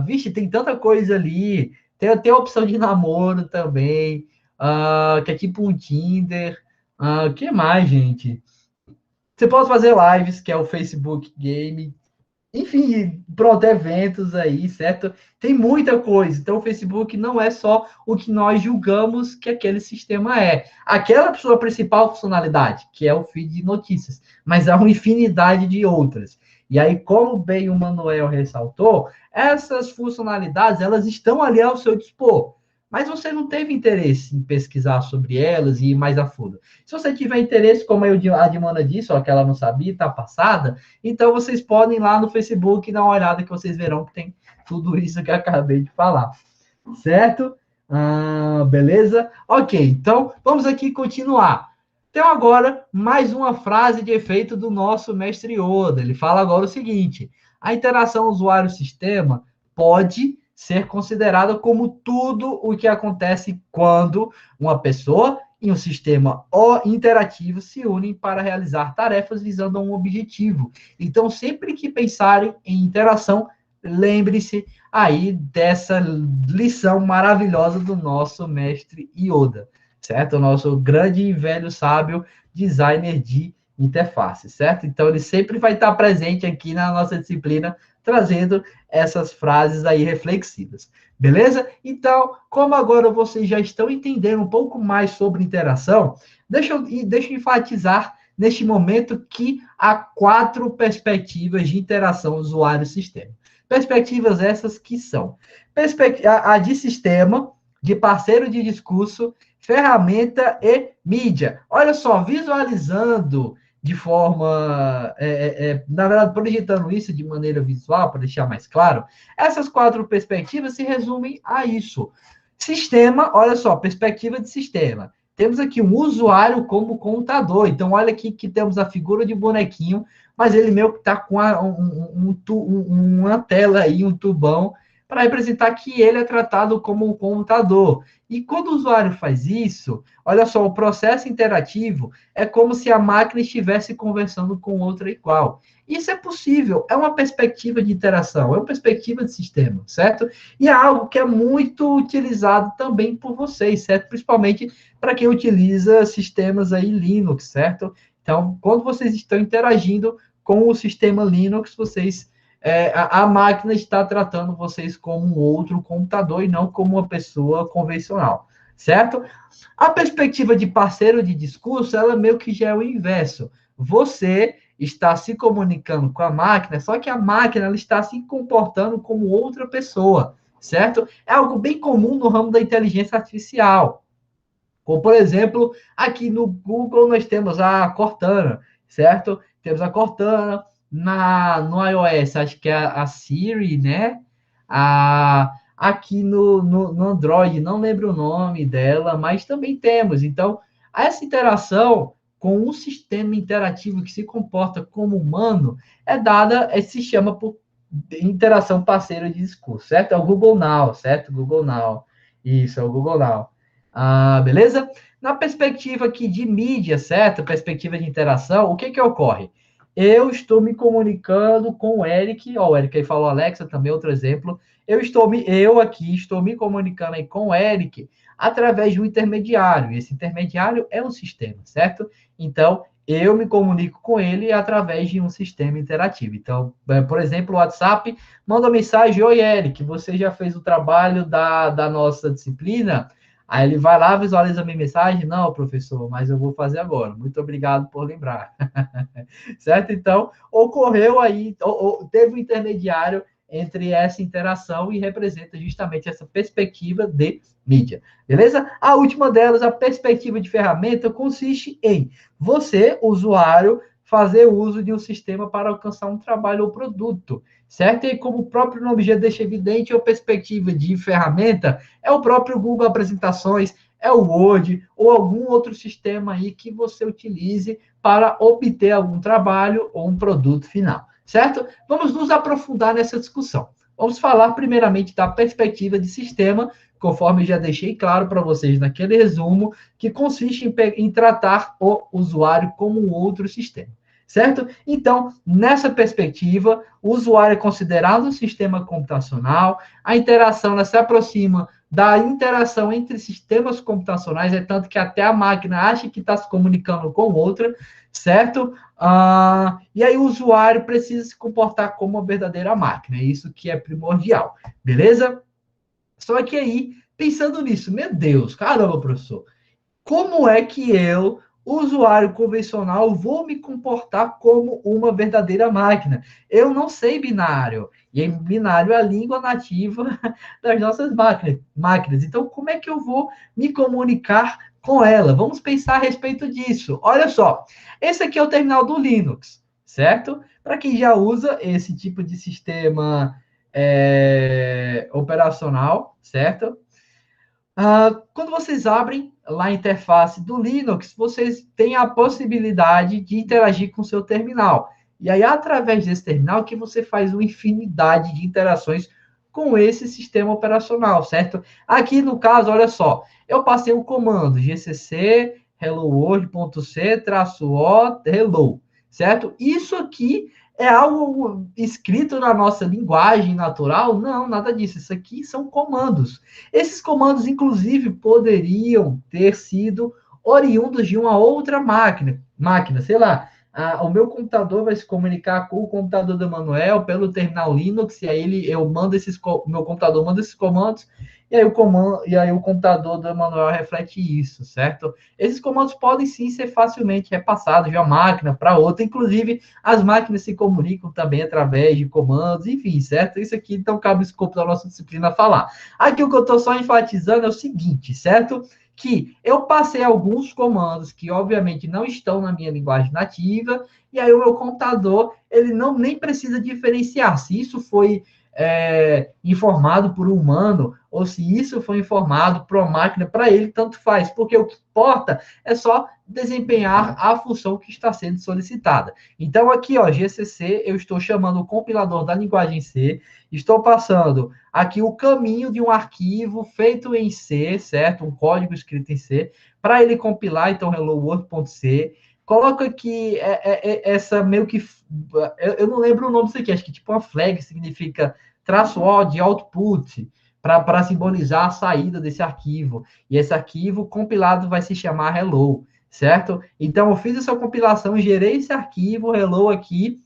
Vixe, tem tanta coisa ali. Tem a opção de namoro também, que é tipo um Tinder. Que mais, gente? Você pode fazer lives, que é o Facebook Game. enfim, pronto, eventos aí, certo? Tem muita coisa. Então, o Facebook não é só o que nós julgamos que aquele sistema é. Aquela sua principal funcionalidade, que é o feed de notícias, mas há uma infinidade de outras. E aí, como bem o Manuel ressaltou, essas funcionalidades, elas estão ali ao seu dispor. Mas você não teve interesse em pesquisar sobre elas e ir mais a fundo. Se você tiver interesse, como a Dimana disse, ó, que ela não sabia, está passada, então, vocês podem ir lá no Facebook dar uma olhada que vocês verão que tem tudo isso que eu acabei de falar. Certo? Beleza? Ok, então vamos aqui continuar. Então, agora, mais uma frase de efeito do nosso mestre Yoda. Ele fala agora o seguinte: a interação usuário-sistema pode ser considerada como tudo o que acontece quando uma pessoa e um sistema interativo se unem para realizar tarefas visando um objetivo. Então, sempre que pensarem em interação, lembre-se aí dessa lição maravilhosa do nosso mestre Yoda, certo? O nosso grande e velho sábio designer de interface, certo? Então, ele sempre vai estar presente aqui na nossa disciplina, trazendo essas frases aí reflexivas. Beleza? Então, como agora vocês já estão entendendo um pouco mais sobre interação, deixa eu enfatizar neste momento que há 4 perspectivas de interação usuário-sistema. Perspectivas essas que são a de sistema, de parceiro de discurso, ferramenta e mídia. Olha só, visualizando de forma, na verdade, projetando isso de maneira visual, para deixar mais claro, essas 4 perspectivas se resumem a isso. Sistema, olha só, perspectiva de sistema. Temos aqui um usuário como contador. Então, olha aqui que temos a figura de bonequinho, mas ele meio que está com uma tela aí, um tubão, para representar que ele é tratado como um contador. E quando o usuário faz isso, olha só, o processo interativo é como se a máquina estivesse conversando com outra igual. Isso é possível, é uma perspectiva de interação, é uma perspectiva de sistema, certo? E é algo que é muito utilizado também por vocês, certo? Principalmente para quem utiliza sistemas aí Linux, certo? Então, quando vocês estão interagindo com o sistema Linux, vocês a máquina está tratando vocês como um outro computador e não como uma pessoa convencional, certo? A perspectiva de parceiro de discurso, ela meio que já é o inverso. Você está se comunicando com a máquina, só que a máquina ela está se comportando como outra pessoa, certo? É algo bem comum no ramo da inteligência artificial. Como, por exemplo, aqui no Google nós temos a Cortana, certo? Temos a Cortana, no iOS, acho que é a Siri, né? Aqui no Android, não lembro o nome dela, mas também temos. Então, essa interação com um sistema interativo que se comporta como humano é dada, se chama por interação parceira de discurso, certo? É o Google Now, certo? Google Now. Isso, é o Google Now. Beleza? Na perspectiva aqui de mídia, certo? Perspectiva de interação, o que que ocorre? Eu estou me comunicando com o Eric, ó, o Eric aí falou Alexa, também outro exemplo. Eu aqui estou me comunicando aí com o Eric através de um intermediário. Esse intermediário é um sistema, certo? Então, eu me comunico com ele através de um sistema interativo. Então, por exemplo, o WhatsApp manda uma mensagem: oi, Eric, você já fez o trabalho da nossa disciplina? Aí ele vai lá, visualiza a minha mensagem. Não, professor, mas eu vou fazer agora. Muito obrigado por lembrar. Certo? Então, ocorreu aí, teve um intermediário entre essa interação e representa justamente essa perspectiva de mídia. Beleza? A última delas, a perspectiva de ferramenta, consiste em você, usuário, fazer uso de um sistema para alcançar um trabalho ou produto, certo? E como o próprio nome já deixa evidente, a perspectiva de ferramenta é o próprio Google Apresentações, é o Word ou algum outro sistema aí que você utilize para obter algum trabalho ou um produto final, certo? Vamos nos aprofundar nessa discussão. Vamos falar primeiramente da perspectiva de sistema, conforme já deixei claro para vocês naquele resumo, que consiste em tratar o usuário como um outro sistema, certo? Então, nessa perspectiva, o usuário é considerado um sistema computacional, a interação ela se aproxima da interação entre sistemas computacionais, é tanto que até a máquina acha que está se comunicando com outra, certo? E aí o usuário precisa se comportar como uma verdadeira máquina, é isso que é primordial, beleza? Só que aí, pensando nisso, meu Deus, caramba, professor, como é que eu, usuário convencional, vou me comportar como uma verdadeira máquina? Eu não sei binário. E em binário é a língua nativa das nossas máquinas. Então, como é que eu vou me comunicar com ela? Vamos pensar a respeito disso. Olha só, esse aqui é o terminal do Linux, certo? Para quem já usa esse tipo de sistema operacional, certo? Quando vocês abrem lá a interface do Linux, vocês têm a possibilidade de interagir com o seu terminal. E aí, através desse terminal, que você faz uma infinidade de interações com esse sistema operacional, certo? Aqui, no caso, olha só, eu passei o comando gcc hello world.c-o hello, certo? Isso aqui é algo escrito na nossa linguagem natural? Não, nada disso. Isso aqui são comandos. Esses comandos, inclusive, poderiam ter sido oriundos de uma outra máquina, sei lá. O meu computador vai se comunicar com o computador do Manuel pelo terminal Linux, e aí eu mando meu computador manda esses comandos, e aí o computador do Manuel reflete isso, certo? Esses comandos podem sim ser facilmente repassados de uma máquina para outra, inclusive as máquinas se comunicam também através de comandos, enfim, certo? Isso aqui então cabe o escopo da nossa disciplina falar. Aqui o que eu estou só enfatizando é o seguinte, certo? Que eu passei alguns comandos que, obviamente, não estão na minha linguagem nativa, e aí o meu computador, ele não nem precisa diferenciar se isso foi informado por um humano ou se isso foi informado por uma máquina, para ele tanto faz, porque o que importa é só desempenhar a função que está sendo solicitada. Então, aqui, ó, GCC, eu estou chamando o compilador da linguagem C, estou passando aqui o caminho de um arquivo feito em C, certo? Um código escrito em C, para ele compilar, então, hello world.c. Coloco aqui essa meio que. Eu não lembro o nome disso aqui, acho que tipo uma flag significa -o de output, para simbolizar a saída desse arquivo. E esse arquivo compilado vai se chamar hello, certo? Então, eu fiz essa compilação, gerei esse arquivo hello aqui,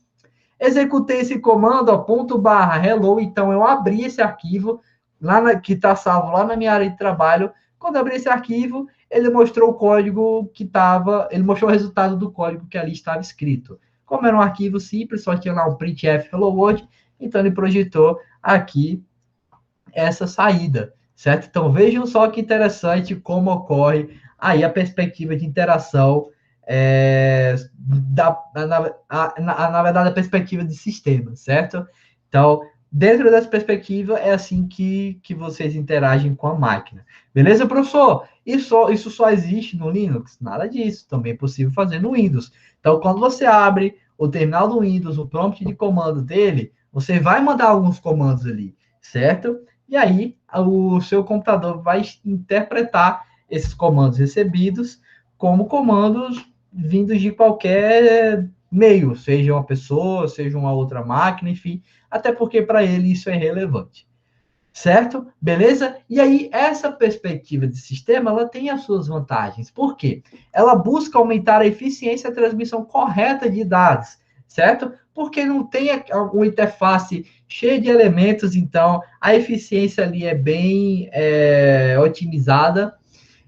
executei esse comando, ó, ponto barra hello, então eu abri esse arquivo, que está salvo lá na minha área de trabalho. Quando eu abri esse arquivo, ele mostrou o código que estava, ele mostrou o resultado do código que ali estava escrito. Como era um arquivo simples, só tinha lá um printf hello world, então ele projetou aqui essa saída, certo? Então vejam só que interessante como ocorre aí a perspectiva de interação na verdade, a perspectiva de sistema, certo? Então, dentro dessa perspectiva, é assim que vocês interagem com a máquina. Beleza, professor? Isso só existe no Linux? Nada disso. Também é possível fazer no Windows. Então, quando você abre o terminal do Windows, o prompt de comando dele, você vai mandar alguns comandos ali, certo? E aí, o seu computador vai interpretar esses comandos recebidos como comandos vindos de qualquer meio, seja uma pessoa, seja uma outra máquina, enfim, até porque para ele isso é relevante. Certo? Beleza? E aí, essa perspectiva de sistema, ela tem as suas vantagens. Por quê? Ela busca aumentar a eficiência e a transmissão correta de dados, certo? Porque não tem uma interface cheia de elementos, então a eficiência ali é bem otimizada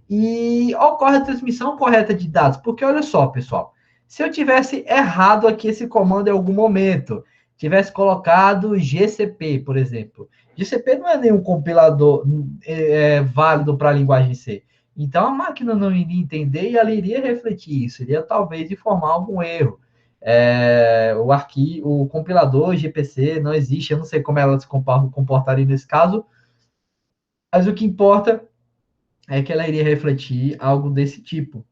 e ocorre a transmissão correta de dados. Porque olha só, pessoal, se eu tivesse errado aqui esse comando em algum momento, tivesse colocado GCP, por exemplo. GCP não é nenhum compilador válido para a linguagem C. Então a máquina não iria entender e ela iria refletir isso, iria talvez informar algum erro. O compilador GPC não existe, eu não sei como ela se comportaria nesse caso, mas o que importa é que ela iria refletir algo desse tipo,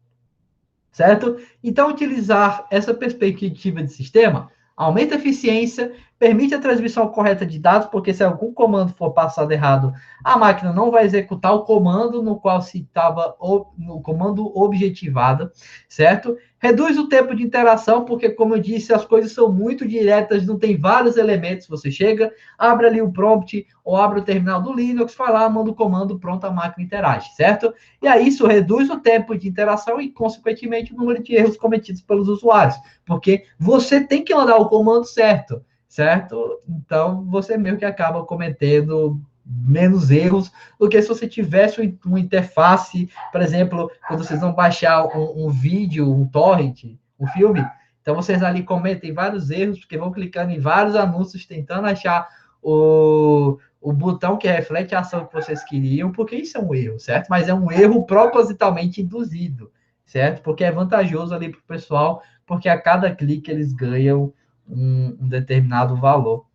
certo? Então, utilizar essa perspectiva de sistema aumenta a eficiência, permite a transmissão correta de dados, porque se algum comando for passado errado, a máquina não vai executar o comando no qual se estava no comando objetivado, certo? Reduz o tempo de interação, porque, como eu disse, as coisas são muito diretas, não tem vários elementos. Você chega, abre ali o prompt, ou abre o terminal do Linux, vai lá, manda o comando, pronto, a máquina interage, certo? E aí isso reduz o tempo de interação e, consequentemente, o número de erros cometidos pelos usuários, porque você tem que mandar o comando certo, certo? Então, você meio que acaba cometendo menos erros do que se você tivesse uma interface, por exemplo, quando vocês vão baixar um vídeo, um torrent, um filme, então vocês ali cometem vários erros, porque vão clicando em vários anúncios, tentando achar o botão que reflete a ação que vocês queriam, porque isso é um erro, certo? Mas é um erro propositalmente induzido, certo? Porque é vantajoso ali para o pessoal, porque a cada clique eles ganham um determinado valor,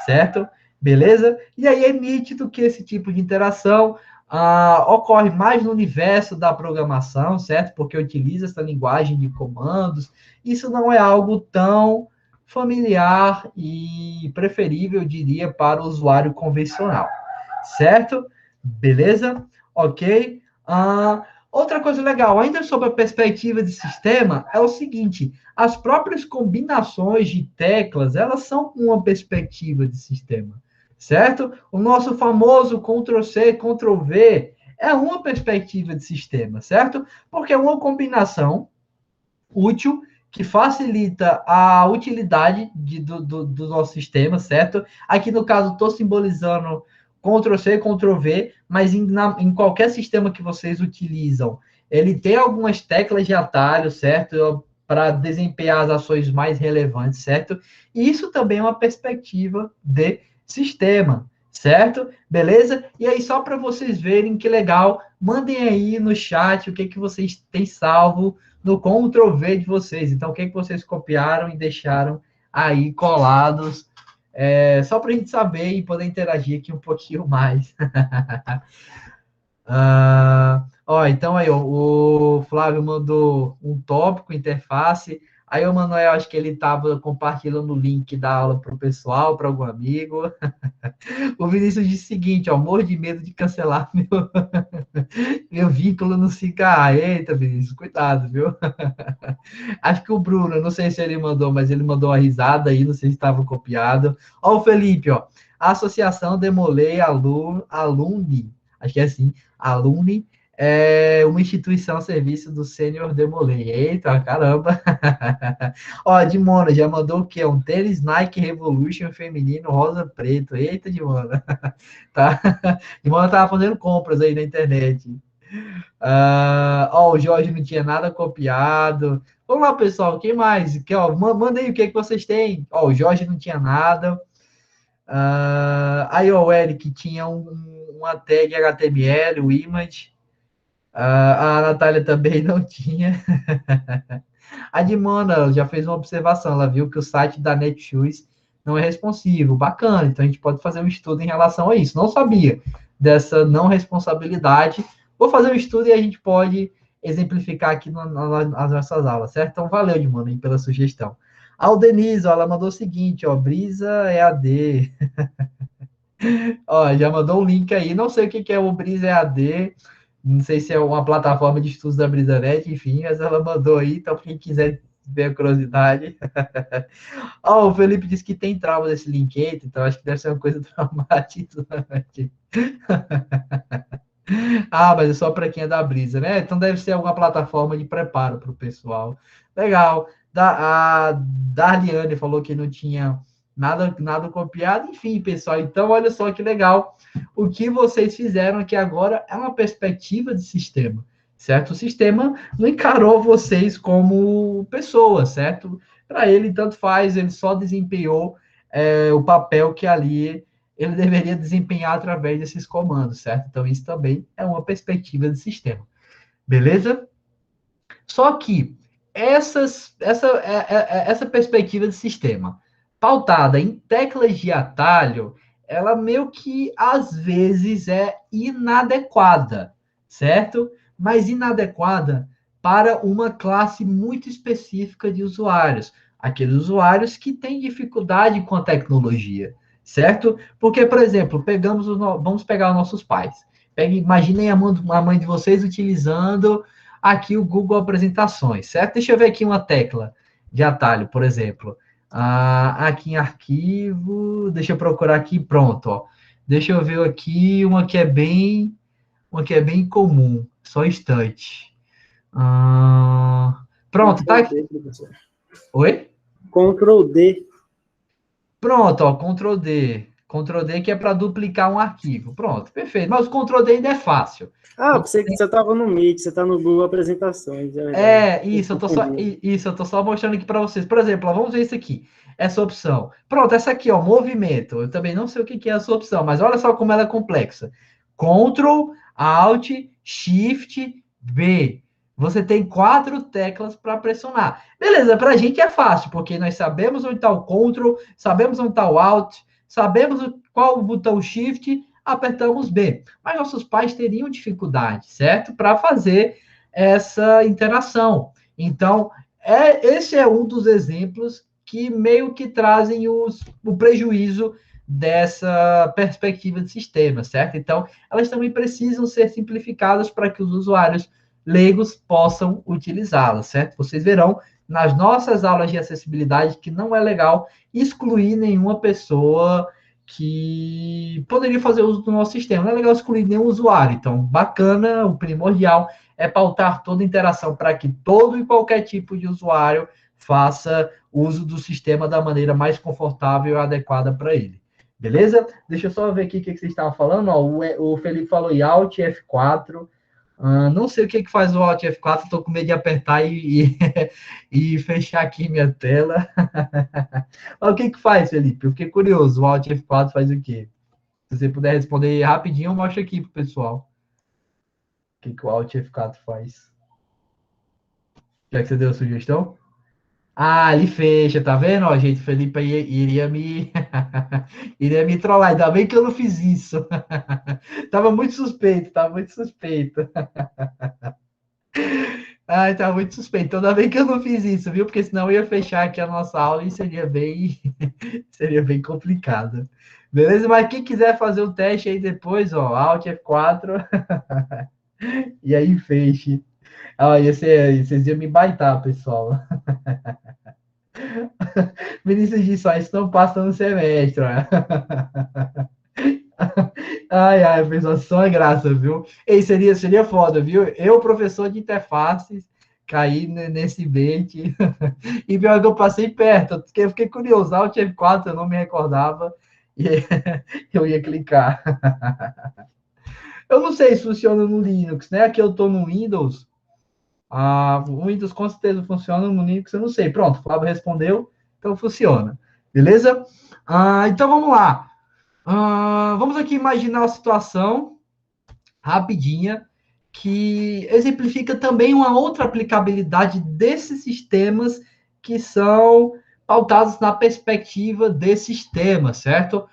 certo? Beleza? E aí é nítido que esse tipo de interação ocorre mais no universo da programação, certo? Porque utiliza essa linguagem de comandos. Isso não é algo tão familiar e preferível, eu diria, para o usuário convencional, certo? Beleza? Ok? Outra coisa legal, ainda sobre a perspectiva de sistema, é o seguinte: as próprias combinações de teclas, elas são uma perspectiva de sistema, certo? O nosso famoso Ctrl+C, Ctrl+V é uma perspectiva de sistema, certo? Porque é uma combinação útil que facilita a utilidade do nosso sistema, certo? Aqui no caso estou simbolizando Ctrl+C, Ctrl+V, mas em qualquer sistema que vocês utilizam, ele tem algumas teclas de atalho, certo? Para desempenhar as ações mais relevantes, certo? E isso também é uma perspectiva de sistema, certo? Beleza? E aí, só para vocês verem que legal, mandem aí no chat o que vocês têm salvo no Ctrl+V de vocês. Então, o que vocês copiaram e deixaram aí colados, só para a gente saber e poder interagir aqui um pouquinho mais. Então aí, o Flávio mandou um tópico, interface. Aí o Manuel, acho que ele estava compartilhando o link da aula para o pessoal, para algum amigo. O Vinícius disse o seguinte, ó, morro de medo de cancelar meu vínculo no Cica. Eita, Vinícius, cuidado, viu? Acho que o Bruno, não sei se ele mandou, mas ele mandou uma risada aí, não sei se estava copiado. Ó, o Felipe, ó. A Associação Demolei Alumni, acho que é assim, Alumni, é uma instituição a serviço do Sênior Demolei. Eita, caramba. Ó, Dimona, já mandou o quê? Um tênis Nike Revolution feminino rosa preto. Eita, Dimona. Tá? Dimona tava fazendo compras aí na internet. O Jorge não tinha nada copiado. Vamos lá, pessoal, quem mais? Manda aí o que vocês têm. Ó, o Jorge não tinha nada. Aí, ó, o Eric tinha uma tag HTML, o image. A Natália também não tinha. A Dimona já fez uma observação. Ela viu que o site da Netshoes não é responsivo. Bacana. Então, a gente pode fazer um estudo em relação a isso. Não sabia dessa não responsabilidade. Vou fazer um estudo e a gente pode exemplificar aqui nas nossas aulas, certo? Então, valeu, Dimona, pela sugestão. A Denise, ó, ela mandou o seguinte, ó, Brisa EAD. Ó, já mandou um link aí. Não sei o que é o Brisa EAD. Não sei se é uma plataforma de estudos da BrisaNet, enfim, mas ela mandou aí. Então, quem quiser ver a curiosidade. Ó, o Felipe disse que tem trauma desse link, então acho que deve ser uma coisa traumatizante. Mas é só para quem é da Brisa, né? Então deve ser alguma plataforma de preparo para o pessoal. Legal. A Darliane falou que não tinha nada copiado. Enfim, pessoal, então olha só que legal. O que vocês fizeram aqui agora é uma perspectiva de sistema, certo? O sistema não encarou vocês como pessoas, certo? Para ele, tanto faz, ele só desempenhou o papel que ali ele deveria desempenhar através desses comandos, certo? Então, isso também é uma perspectiva de sistema. Beleza? Só que essa perspectiva de sistema, pautada em teclas de atalho, ela meio que, às vezes, é inadequada, certo? Mas inadequada para uma classe muito específica de usuários. aqueles usuários que têm dificuldade com a tecnologia, certo? Porque, por exemplo, vamos pegar os nossos pais. Imaginem a mãe de vocês utilizando aqui o Google Apresentações, certo? Deixa eu ver aqui uma tecla de atalho, por exemplo. Aqui em arquivo, deixa eu procurar aqui, pronto, ó. Deixa eu ver aqui uma que é bem comum, só um instante. Pronto, tá Ctrl aqui. D, professor. Oi? Ctrl D. Pronto, ó, Ctrl D. Ctrl D que é para duplicar um arquivo. Pronto, perfeito. Mas o Ctrl D ainda é fácil. Ah, pensei que você estava no Meet, você está no Google Apresentações, é verdade. Isso, eu tô só mostrando aqui para vocês. Por exemplo, ó, vamos ver isso aqui. Essa opção. Pronto, essa aqui, ó, movimento. Eu também não sei o que é essa opção, mas olha só como ela é complexa. Ctrl, Alt, Shift, B. Você tem 4 teclas para pressionar. Beleza, para a gente é fácil, porque nós sabemos onde está o Ctrl, sabemos onde está o Alt, sabemos qual o botão Shift, apertamos B. Mas nossos pais teriam dificuldade, certo? Para fazer essa interação. Então, esse é um dos exemplos que meio que trazem o prejuízo dessa perspectiva de sistema, certo? Então, elas também precisam ser simplificadas para que os usuários leigos possam utilizá-las, certo? Vocês verão nas nossas aulas de acessibilidade que não é legal excluir nenhuma pessoa que poderia fazer uso do nosso sistema. Não é legal excluir nenhum usuário. Então, bacana, o primordial é pautar toda interação para que todo e qualquer tipo de usuário faça uso do sistema da maneira mais confortável e adequada para ele. Beleza? Deixa eu só ver aqui o que vocês estavam falando. Ó, o Felipe falou em Alt F4. Não sei o que faz o Alt F4, estou com medo de apertar e fechar aqui minha tela. Mas o que faz, Felipe? Eu fiquei curioso. O Alt F4 faz o quê? Se você puder responder rapidinho, eu mostro aqui para o pessoal. O que o Alt F4 faz? Já que você deu a sugestão? Ele fecha, tá vendo? Ó, gente, Felipe iria iria me trollar. Ainda bem que eu não fiz isso. Tava muito suspeito, tava muito suspeito. Tava muito suspeito. Então, ainda bem que eu não fiz isso, viu? Porque senão eu ia fechar aqui a nossa aula e seria bem complicado. Beleza? Mas quem quiser fazer o teste aí depois, ó, Alt F4 e aí feche. Vocês iam me baitar, pessoal. Vinícius disse, isso não passa no semestre. Pessoal, só é graça, viu? Seria foda, viu? Eu, professor de interfaces, caí nesse bait. E pior que eu passei perto, porque eu fiquei curioso. Alt F4, eu não me recordava. E eu ia clicar. Eu não sei se funciona no Linux, né? Aqui eu tô no Windows. O Windows com certeza funciona, no Linux eu não sei. Pronto, o Flávio respondeu, então funciona. Beleza? Então vamos lá. Vamos aqui imaginar uma situação rapidinha que exemplifica também uma outra aplicabilidade desses sistemas que são pautados na perspectiva desse sistema, certo?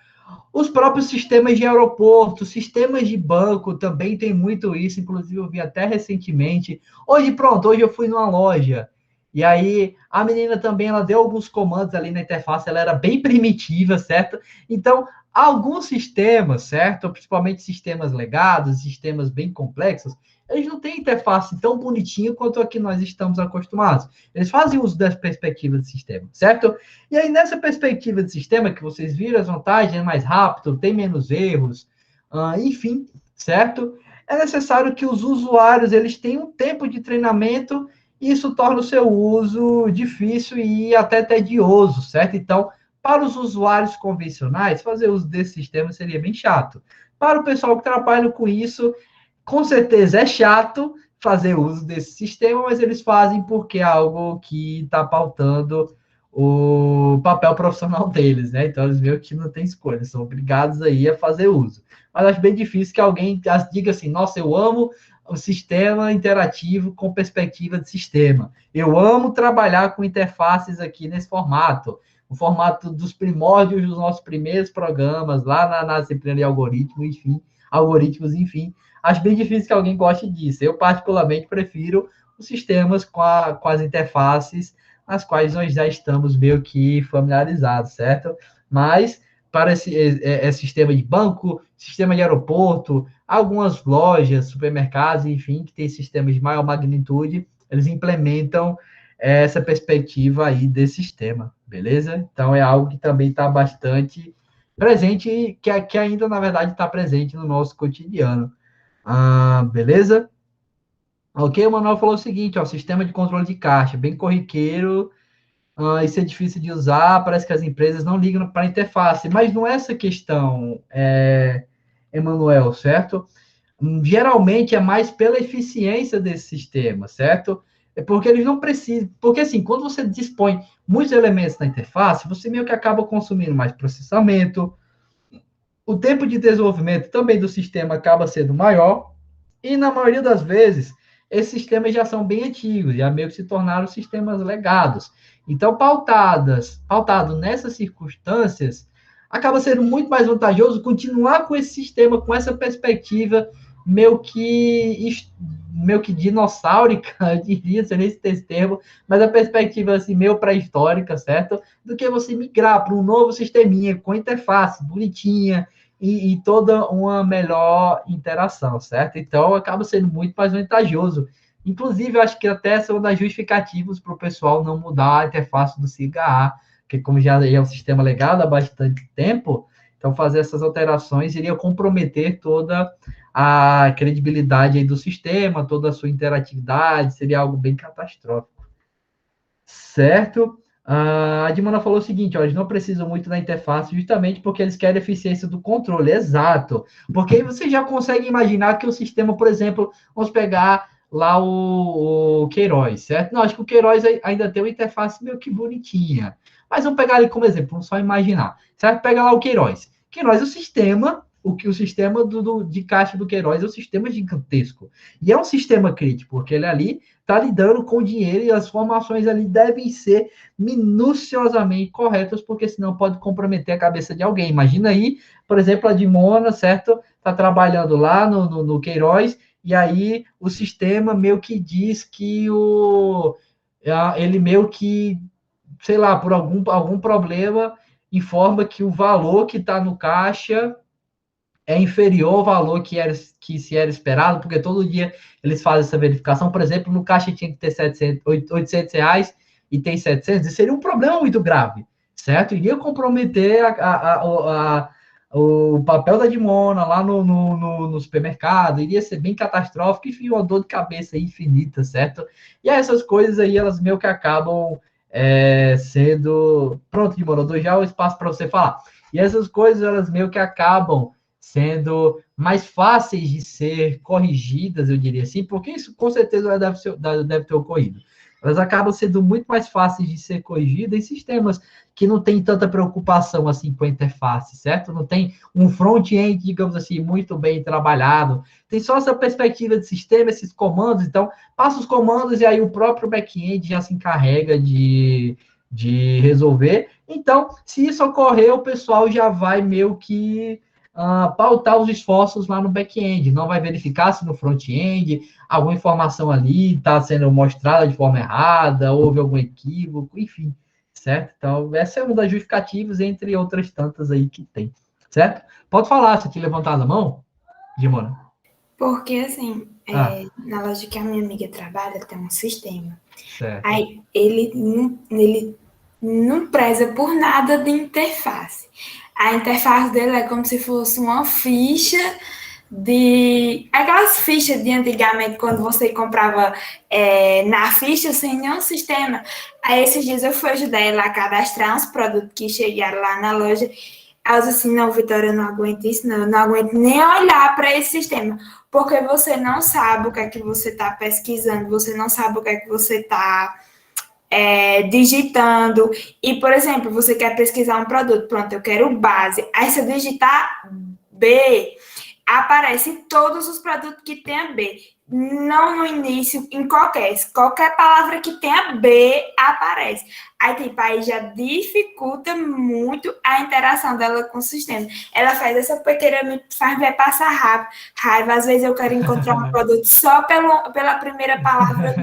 Os próprios sistemas de aeroporto, sistemas de banco também tem muito isso. Inclusive, eu vi até recentemente. Hoje eu fui numa loja. E aí, a menina também, ela deu alguns comandos ali na interface. Ela era bem primitiva, certo? Então, alguns sistemas, certo? Principalmente sistemas legados, sistemas bem complexos, eles não têm interface tão bonitinha quanto a que nós estamos acostumados. Eles fazem uso das perspectivas de sistema, certo? E aí, nessa perspectiva de sistema, que vocês viram as vantagens, é mais rápido, tem menos erros, enfim, certo? É necessário que os usuários eles tenham um tempo de treinamento e isso torna o seu uso difícil e até tedioso, certo? Então, para os usuários convencionais, fazer uso desse sistema seria bem chato. Para o pessoal que trabalha com isso, com certeza é chato fazer uso desse sistema, mas eles fazem porque é algo que está pautando o papel profissional deles, né? Então eles meio que não têm escolha, são obrigados aí a fazer uso. Mas acho bem difícil que alguém diga assim, nossa, eu amo o sistema interativo com perspectiva de sistema. Eu amo trabalhar com interfaces aqui nesse formato, o formato dos primórdios dos nossos primeiros programas, lá na disciplina de algoritmos, enfim. Acho bem difícil que alguém goste disso. Eu, particularmente, prefiro os sistemas com as interfaces as quais nós já estamos meio que familiarizados, certo? Mas para esse sistema de banco, sistema de aeroporto, algumas lojas, supermercados, enfim, que tem sistemas de maior magnitude, eles implementam essa perspectiva aí desse sistema, beleza? Então, é algo que também está bastante presente, que ainda, na verdade, está presente no nosso cotidiano. Beleza? Ok, o Manuel falou o seguinte, ó, sistema de controle de caixa, bem corriqueiro, isso é difícil de usar, parece que as empresas não ligam para a interface, mas não é essa questão, Emanuel, certo? Geralmente é mais pela eficiência desse sistema, certo? É porque eles não precisam, porque assim, quando você dispõe muitos elementos na interface, você meio que acaba consumindo mais processamento, o tempo de desenvolvimento também do sistema acaba sendo maior, e na maioria das vezes, esses sistemas já são bem antigos, já meio que se tornaram sistemas legados. Então, pautado nessas circunstâncias, acaba sendo muito mais vantajoso continuar com esse sistema, com essa perspectiva meio que dinossáurica, eu diria, se nem esse termo, mas a perspectiva assim, meio pré-histórica, certo? Do que você migrar para um novo sisteminha com interface bonitinha, e toda uma melhor interação, certo? Então, acaba sendo muito mais vantajoso. Inclusive, eu acho que até essa é uma das justificativas para o pessoal não mudar a interface do SIGA, que como já é um sistema legado há bastante tempo, então fazer essas alterações iria comprometer toda a credibilidade aí do sistema, toda a sua interatividade, seria algo bem catastrófico. Certo? A Dimona falou o seguinte, ó, eles não precisam muito da interface justamente porque eles querem eficiência do controle, exato. Porque aí você já consegue imaginar que o sistema, por exemplo, vamos pegar lá o Queiroz, certo? Não, acho que o Queiroz ainda tem uma interface meio que bonitinha. Mas vamos pegar ele como exemplo, vamos só imaginar. Certo? Pega lá o Queiroz. Queiroz é o sistema, o sistema de caixa do Queiroz é um sistema gigantesco. E é um sistema crítico, porque ele ali está lidando com dinheiro e as formações ali devem ser minuciosamente corretas, porque senão pode comprometer a cabeça de alguém. Imagina aí, por exemplo, a Dimona, certo? Está trabalhando lá no Queiroz, e aí o sistema meio que diz que ele meio que, sei lá, por algum problema, informa que o valor que está no caixa é inferior ao valor que se era esperado, porque todo dia eles fazem essa verificação. Por exemplo, no caixa tinha que ter 800 reais e tem 700, isso seria um problema muito grave, certo? Iria comprometer o papel da Dimona lá no supermercado, iria ser bem catastrófico, enfim, uma dor de cabeça infinita, certo? E essas coisas aí, elas meio que acabam sendo... Pronto, Dimona, eu dou já o espaço para você falar. E essas coisas, elas meio que acabam sendo mais fáceis de ser corrigidas, eu diria assim, porque isso com certeza deve ter ocorrido. Elas acabam sendo muito mais fáceis de ser corrigidas em sistemas que não tem tanta preocupação assim com a interface, certo? Não tem um front-end, digamos assim, muito bem trabalhado. Tem só essa perspectiva de sistema, esses comandos. Então, passa os comandos e aí o próprio back-end já se encarrega de resolver. Então, se isso ocorrer, o pessoal já vai meio que pautar os esforços lá no back-end, não vai verificar se no front-end alguma informação ali está sendo mostrada de forma errada, houve algum equívoco, enfim, certo? Então, essa é uma das justificativas, entre outras tantas aí que tem, certo? Pode falar, se te levantar a mão, Dimona. Porque, assim, na loja que a minha amiga trabalha, tem um sistema. Certo. Aí, ele não preza por nada de interface. A interface dele é como se fosse uma ficha aquelas fichas de antigamente, quando você comprava na ficha sem nenhum sistema. Aí, esses dias eu fui ajudar ela a cadastrar uns produtos que chegaram lá na loja. Ela disse assim, não, Vitória, eu não aguento isso, não. Eu não aguento nem olhar para esse sistema. Porque você não sabe o que é que você está pesquisando, você não sabe o que é que você está digitando. E, por exemplo, você quer pesquisar um produto, pronto, eu quero base. Aí, se eu digitar B, aparecem todos os produtos que tenha B. Não no início, em qualquer palavra que tenha B, aparece. Aí, tipo, aí já dificulta muito a interação dela com o sistema. Ela faz essa pequena, me faz ver passar raiva. Às vezes eu quero encontrar um produto só pela primeira palavra.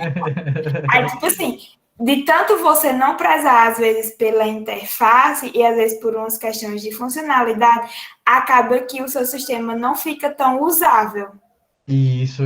Aí, tipo assim, de tanto você não prezar, às vezes, pela interface e, às vezes, por umas questões de funcionalidade, acaba que o seu sistema não fica tão usável. Isso.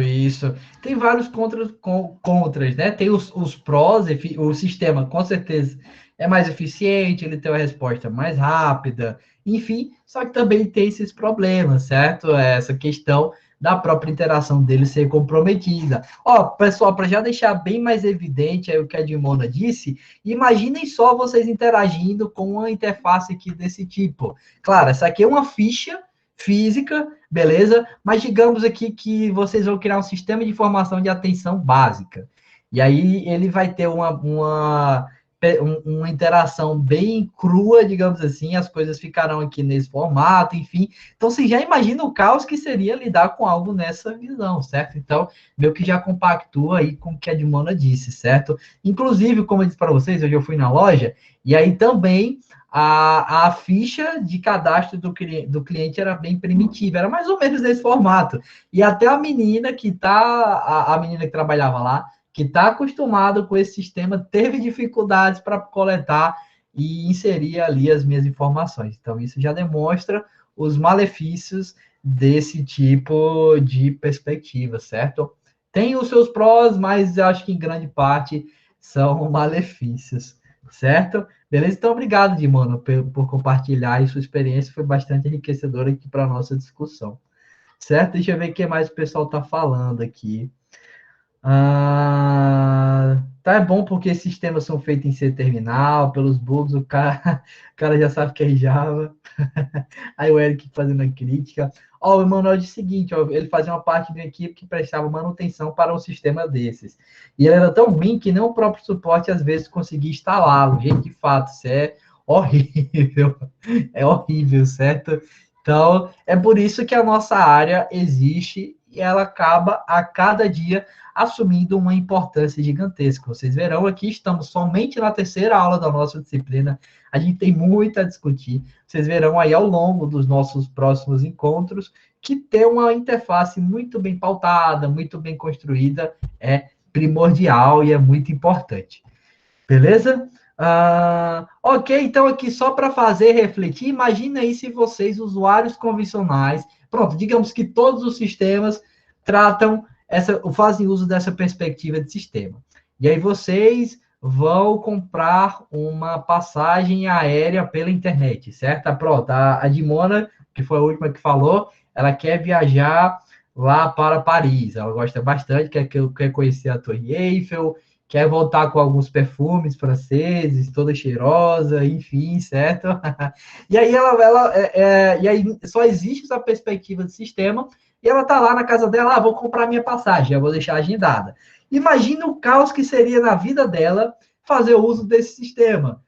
Tem vários contras, né? Tem os prós, o sistema com certeza é mais eficiente, ele tem uma resposta mais rápida, enfim, só que também tem esses problemas, certo? Essa questão da própria interação dele ser comprometida. Ó, pessoal, para já deixar bem mais evidente aí o que a Dimona disse, imaginem só vocês interagindo com uma interface aqui desse tipo. Claro, essa aqui é uma ficha física, beleza? Mas digamos aqui que vocês vão criar um sistema de informação de atenção básica. E aí ele vai ter uma interação bem crua, digamos assim, as coisas ficarão aqui nesse formato, enfim. Então, você já imagina o caos que seria lidar com algo nessa visão, certo? Então, meio que já compactua aí com o que a Dimona disse, certo? Inclusive, como eu disse para vocês, hoje eu fui na loja, e aí também a ficha de cadastro do cliente era bem primitiva, era mais ou menos nesse formato. E até a menina a menina que trabalhava lá, que está acostumada com esse sistema, teve dificuldades para coletar e inserir ali as minhas informações. Então, isso já demonstra os malefícios desse tipo de perspectiva, certo? Tem os seus prós, mas eu acho que em grande parte são malefícios, certo? Beleza? Então, obrigado, Dimano, por compartilhar aí sua experiência, foi bastante enriquecedora aqui para a nossa discussão. Certo? Deixa eu ver o que mais o pessoal está falando aqui. Tá, é bom porque esses sistemas são feitos em C terminal, pelos bugs, o cara já sabe que é Java. Aí o Eric fazendo a crítica. Ó, o Emanuel disse o seguinte, ó, ele fazia uma parte de uma equipe que prestava manutenção para um sistema desses. E ele era tão ruim que nem o próprio suporte às vezes conseguia instalá-lo. Gente, de fato, isso é horrível. É horrível, certo? Então, é por isso que a nossa área existe e ela acaba a cada dia assumindo uma importância gigantesca. Vocês verão aqui, estamos somente na terceira aula da nossa disciplina, a gente tem muito a discutir. Vocês verão aí ao longo dos nossos próximos encontros que ter uma interface muito bem pautada, muito bem construída é primordial e é muito importante. Beleza? Ok, então aqui só para fazer refletir, imagina aí se vocês, usuários convencionais, pronto, digamos que todos os sistemas fazem uso dessa perspectiva de sistema. E aí vocês vão comprar uma passagem aérea pela internet, certo? Pronto, a Dimona, que foi a última que falou, ela quer viajar lá para Paris, ela gosta bastante, quer conhecer a Torre Eiffel, quer voltar com alguns perfumes franceses, toda cheirosa, enfim, certo? E aí e aí só existe essa perspectiva de sistema, e ela tá lá na casa dela, vou comprar minha passagem, eu vou deixar agendada. Imagina o caos que seria na vida dela fazer uso desse sistema,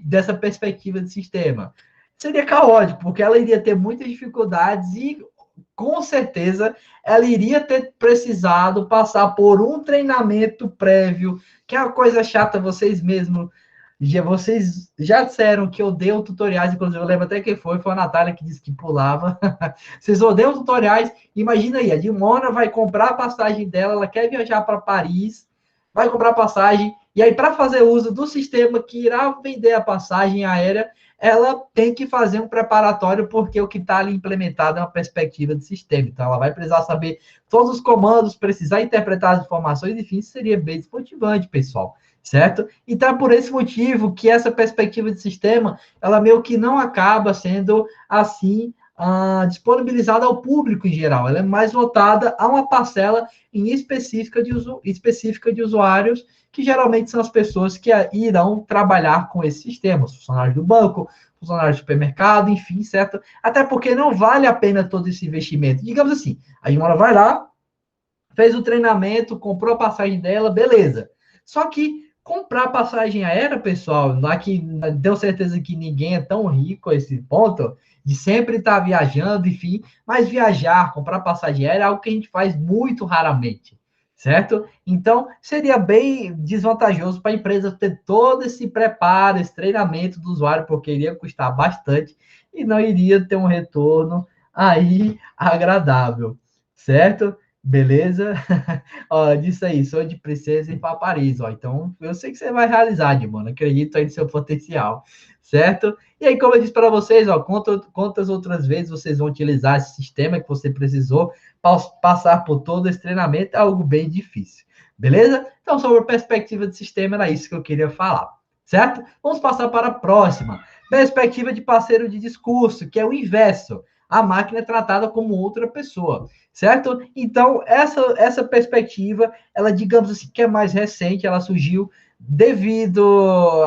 dessa perspectiva de sistema. Seria caótico, porque ela iria ter muitas dificuldades e, com certeza, ela iria ter precisado passar por um treinamento prévio, que é uma coisa chata, vocês já disseram que odeiam tutoriais, inclusive eu lembro até que foi a Natália que disse que pulava. Vocês odeiam tutoriais, imagina aí, a Dimona vai comprar a passagem dela, ela quer viajar para Paris, vai comprar a passagem, e aí para fazer uso do sistema que irá vender a passagem aérea, ela tem que fazer um preparatório, porque o que está ali implementado é uma perspectiva de sistema. Então, ela vai precisar saber todos os comandos, precisar interpretar as informações, enfim, isso seria bem desmotivante, pessoal, certo? Então, é por esse motivo que essa perspectiva de sistema, ela meio que não acaba sendo, assim, disponibilizada ao público em geral. Ela é mais voltada a uma parcela específica de usuários, que geralmente são as pessoas que irão trabalhar com esse sistema, os funcionários do banco, funcionários do supermercado, enfim, certo? Até porque não vale a pena todo esse investimento. Digamos assim, a Dimona vai lá, fez o treinamento, comprou a passagem dela, beleza. Só que comprar passagem aérea, pessoal, lá que deu certeza que ninguém é tão rico a esse ponto, de sempre estar viajando, enfim, mas viajar, comprar passagem aérea é algo que a gente faz muito raramente, certo? Então, seria bem desvantajoso para a empresa ter todo esse preparo, esse treinamento do usuário, porque iria custar bastante e não iria ter um retorno aí agradável, certo? Beleza? Ó, disse aí, sou de princesa e para Paris, ó. Então, eu sei que você vai realizar, mano. Acredito aí no seu potencial, certo? E aí, como eu disse para vocês, ó, quantas outras vezes vocês vão utilizar esse sistema que você precisou passar por todo esse treinamento é algo bem difícil. Beleza? Então, sobre a perspectiva de sistema, era isso que eu queria falar, certo? Vamos passar para a próxima. Perspectiva de parceiro de discurso, que é o inverso. A máquina é tratada como outra pessoa, certo? Então, essa perspectiva, ela, digamos assim, que é mais recente, ela surgiu devido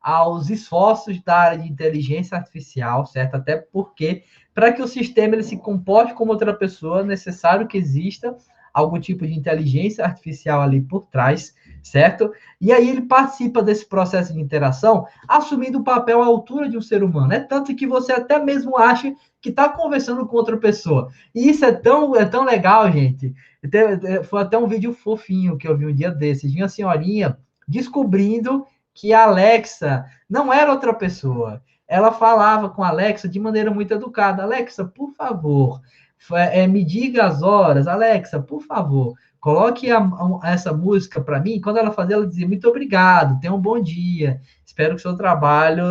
aos esforços da área de inteligência artificial, certo? Até porque, para que o sistema ele se comporte como outra pessoa, é necessário que exista algum tipo de inteligência artificial ali por trás, certo? E aí ele participa desse processo de interação, assumindo o papel à altura de um ser humano. É tanto que você até mesmo acha que está conversando com outra pessoa. E isso é tão legal, gente. Foi até um vídeo fofinho que eu vi um dia desses, de uma senhorinha descobrindo que a Alexa não era outra pessoa. Ela falava com a Alexa de maneira muito educada. Alexa, por favor, me diga as horas. Alexa, por favor, coloque essa música para mim. Quando ela fazia, ela dizia muito obrigado, tenha um bom dia. Espero que o seu trabalho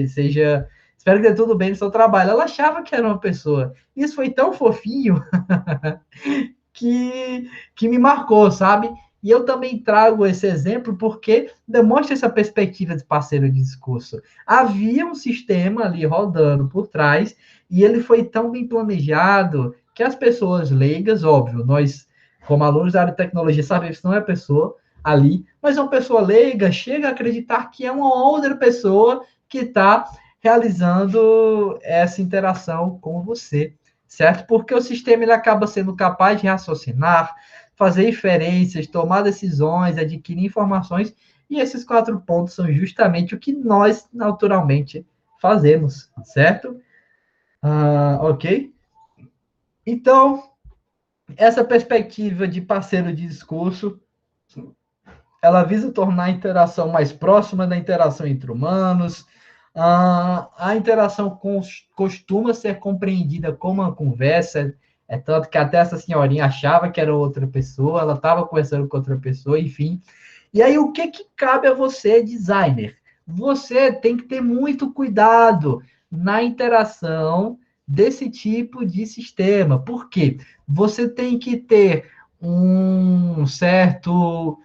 seja... Espero que dê tudo bem no seu trabalho. Ela achava que era uma pessoa. Isso foi tão fofinho que me marcou, sabe? E eu também trago esse exemplo porque demonstra essa perspectiva de parceiro de discurso. Havia um sistema ali rodando por trás e ele foi tão bem planejado que as pessoas leigas, óbvio, nós, como alunos da área de tecnologia, sabemos que não é pessoa ali, mas uma pessoa leiga chega a acreditar que é uma outra pessoa que está realizando essa interação com você, certo? Porque o sistema ele acaba sendo capaz de raciocinar, fazer inferências, tomar decisões, adquirir informações, e esses 4 pontos são justamente o que nós, naturalmente, fazemos, certo? Ok? Então, essa perspectiva de parceiro de discurso, ela visa tornar a interação mais próxima da interação entre humanos. A interação costuma ser compreendida como uma conversa, é tanto que até essa senhorinha achava que era outra pessoa, ela estava conversando com outra pessoa, enfim. E aí, o que cabe a você, designer? Você tem que ter muito cuidado na interação desse tipo de sistema. Por quê? Você tem que ter um certo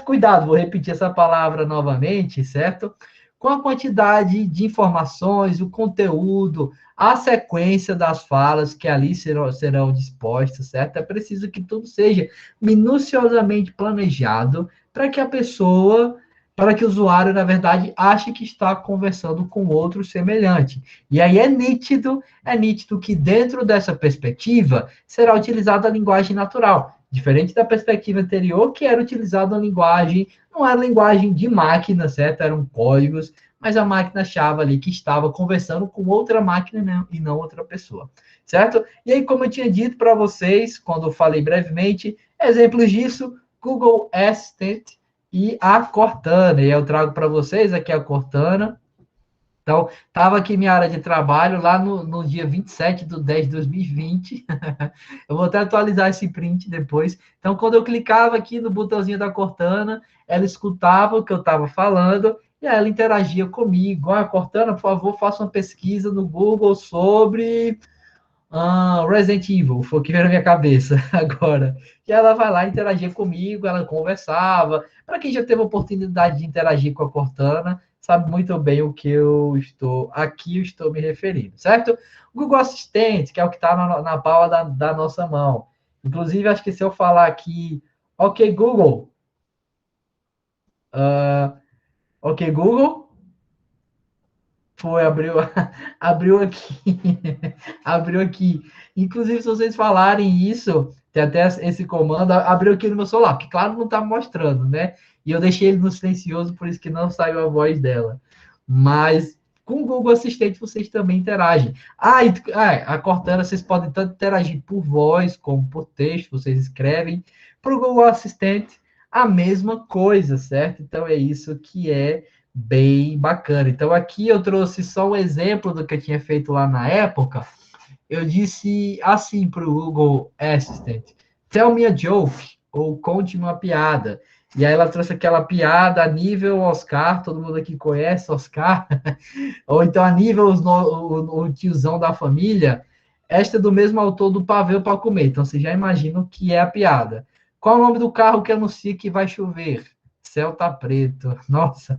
cuidado, vou repetir essa palavra novamente, certo? Com a quantidade de informações, o conteúdo, a sequência das falas que ali serão dispostas, certo? É preciso que tudo seja minuciosamente planejado para que o usuário, na verdade, ache que está conversando com outro semelhante. E aí é nítido que dentro dessa perspectiva será utilizada a linguagem natural, diferente da perspectiva anterior, que era utilizada a linguagem, não era linguagem de máquina, certo? Eram códigos, mas a máquina achava ali que estava conversando com outra máquina, né, e não outra pessoa, certo? E aí, como eu tinha dito para vocês, quando eu falei brevemente, exemplos disso, Google Assistant e a Cortana. E eu trago para vocês aqui a Cortana. Então, estava aqui minha área de trabalho lá no dia 27/10/2020. Eu vou até atualizar esse print depois. Então, quando eu clicava aqui no botãozinho da Cortana, ela escutava o que eu estava falando e aí ela interagia comigo. Cortana, por favor, faça uma pesquisa no Google sobre Resident Evil. Foi o que veio na minha cabeça agora. E ela vai lá interagir comigo, ela conversava. Para quem já teve a oportunidade de interagir com a Cortana, sabe muito bem o que eu estou me referindo, certo? O Google Assistente, que é o que está na palma da nossa mão. Inclusive, acho que se eu falar aqui, ok, Google. Ok, Google. Foi, abriu aqui. Abriu aqui. Inclusive, se vocês falarem isso, tem até esse comando, abriu aqui no meu celular, que claro não está mostrando, né? E eu deixei ele no silencioso, por isso que não saiu a voz dela. Mas com o Google Assistente vocês também interagem. A Cortana, vocês podem tanto interagir por voz como por texto, vocês escrevem. Para o Google Assistente, a mesma coisa, certo? Então é isso que é bem bacana. Então aqui eu trouxe só um exemplo do que eu tinha feito lá na época. eu disse assim para o Google Assistant, tell me a joke, ou conte-me uma piada. E aí ela trouxe aquela piada a nível Oscar, todo mundo aqui conhece Oscar, ou então a nível o tiozão da família, esta é do mesmo autor do Pavê para Comer. Então, vocês já imaginam que é a piada. Qual é o nome do carro que anuncia que vai chover? Céu tá preto. Nossa.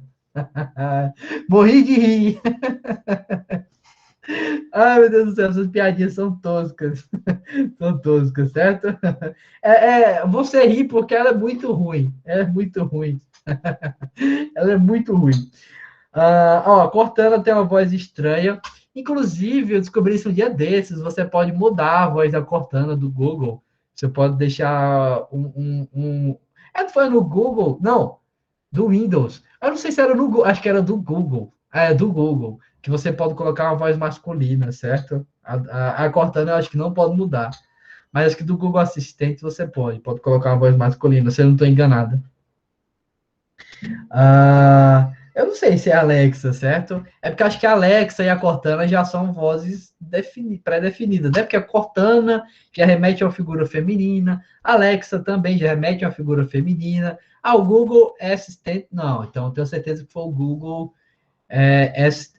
Morri de rir. Ai, meu Deus do céu, essas piadinhas são toscas. São toscas, certo? Você ri porque ela é muito ruim. É muito ruim. Ela é muito ruim. Cortana tem uma voz estranha. Inclusive, eu descobri isso um dia desses. Você pode mudar a voz da Cortana do Google. Você pode deixar foi no Google? Não, do Windows. Eu não sei se era no Google, acho que era do Google. Do Google. Que você pode colocar uma voz masculina, certo? A Cortana eu acho que não pode mudar. Mas acho que do Google Assistente você pode colocar uma voz masculina, se eu não estou enganado. Eu não sei se é a Alexa, certo? É porque acho que a Alexa e a Cortana já são vozes pré-definidas, né? Porque a Cortana já remete a uma figura feminina, a Alexa também já remete a uma figura feminina, o Google Assistant não. Então, eu tenho certeza que foi o Google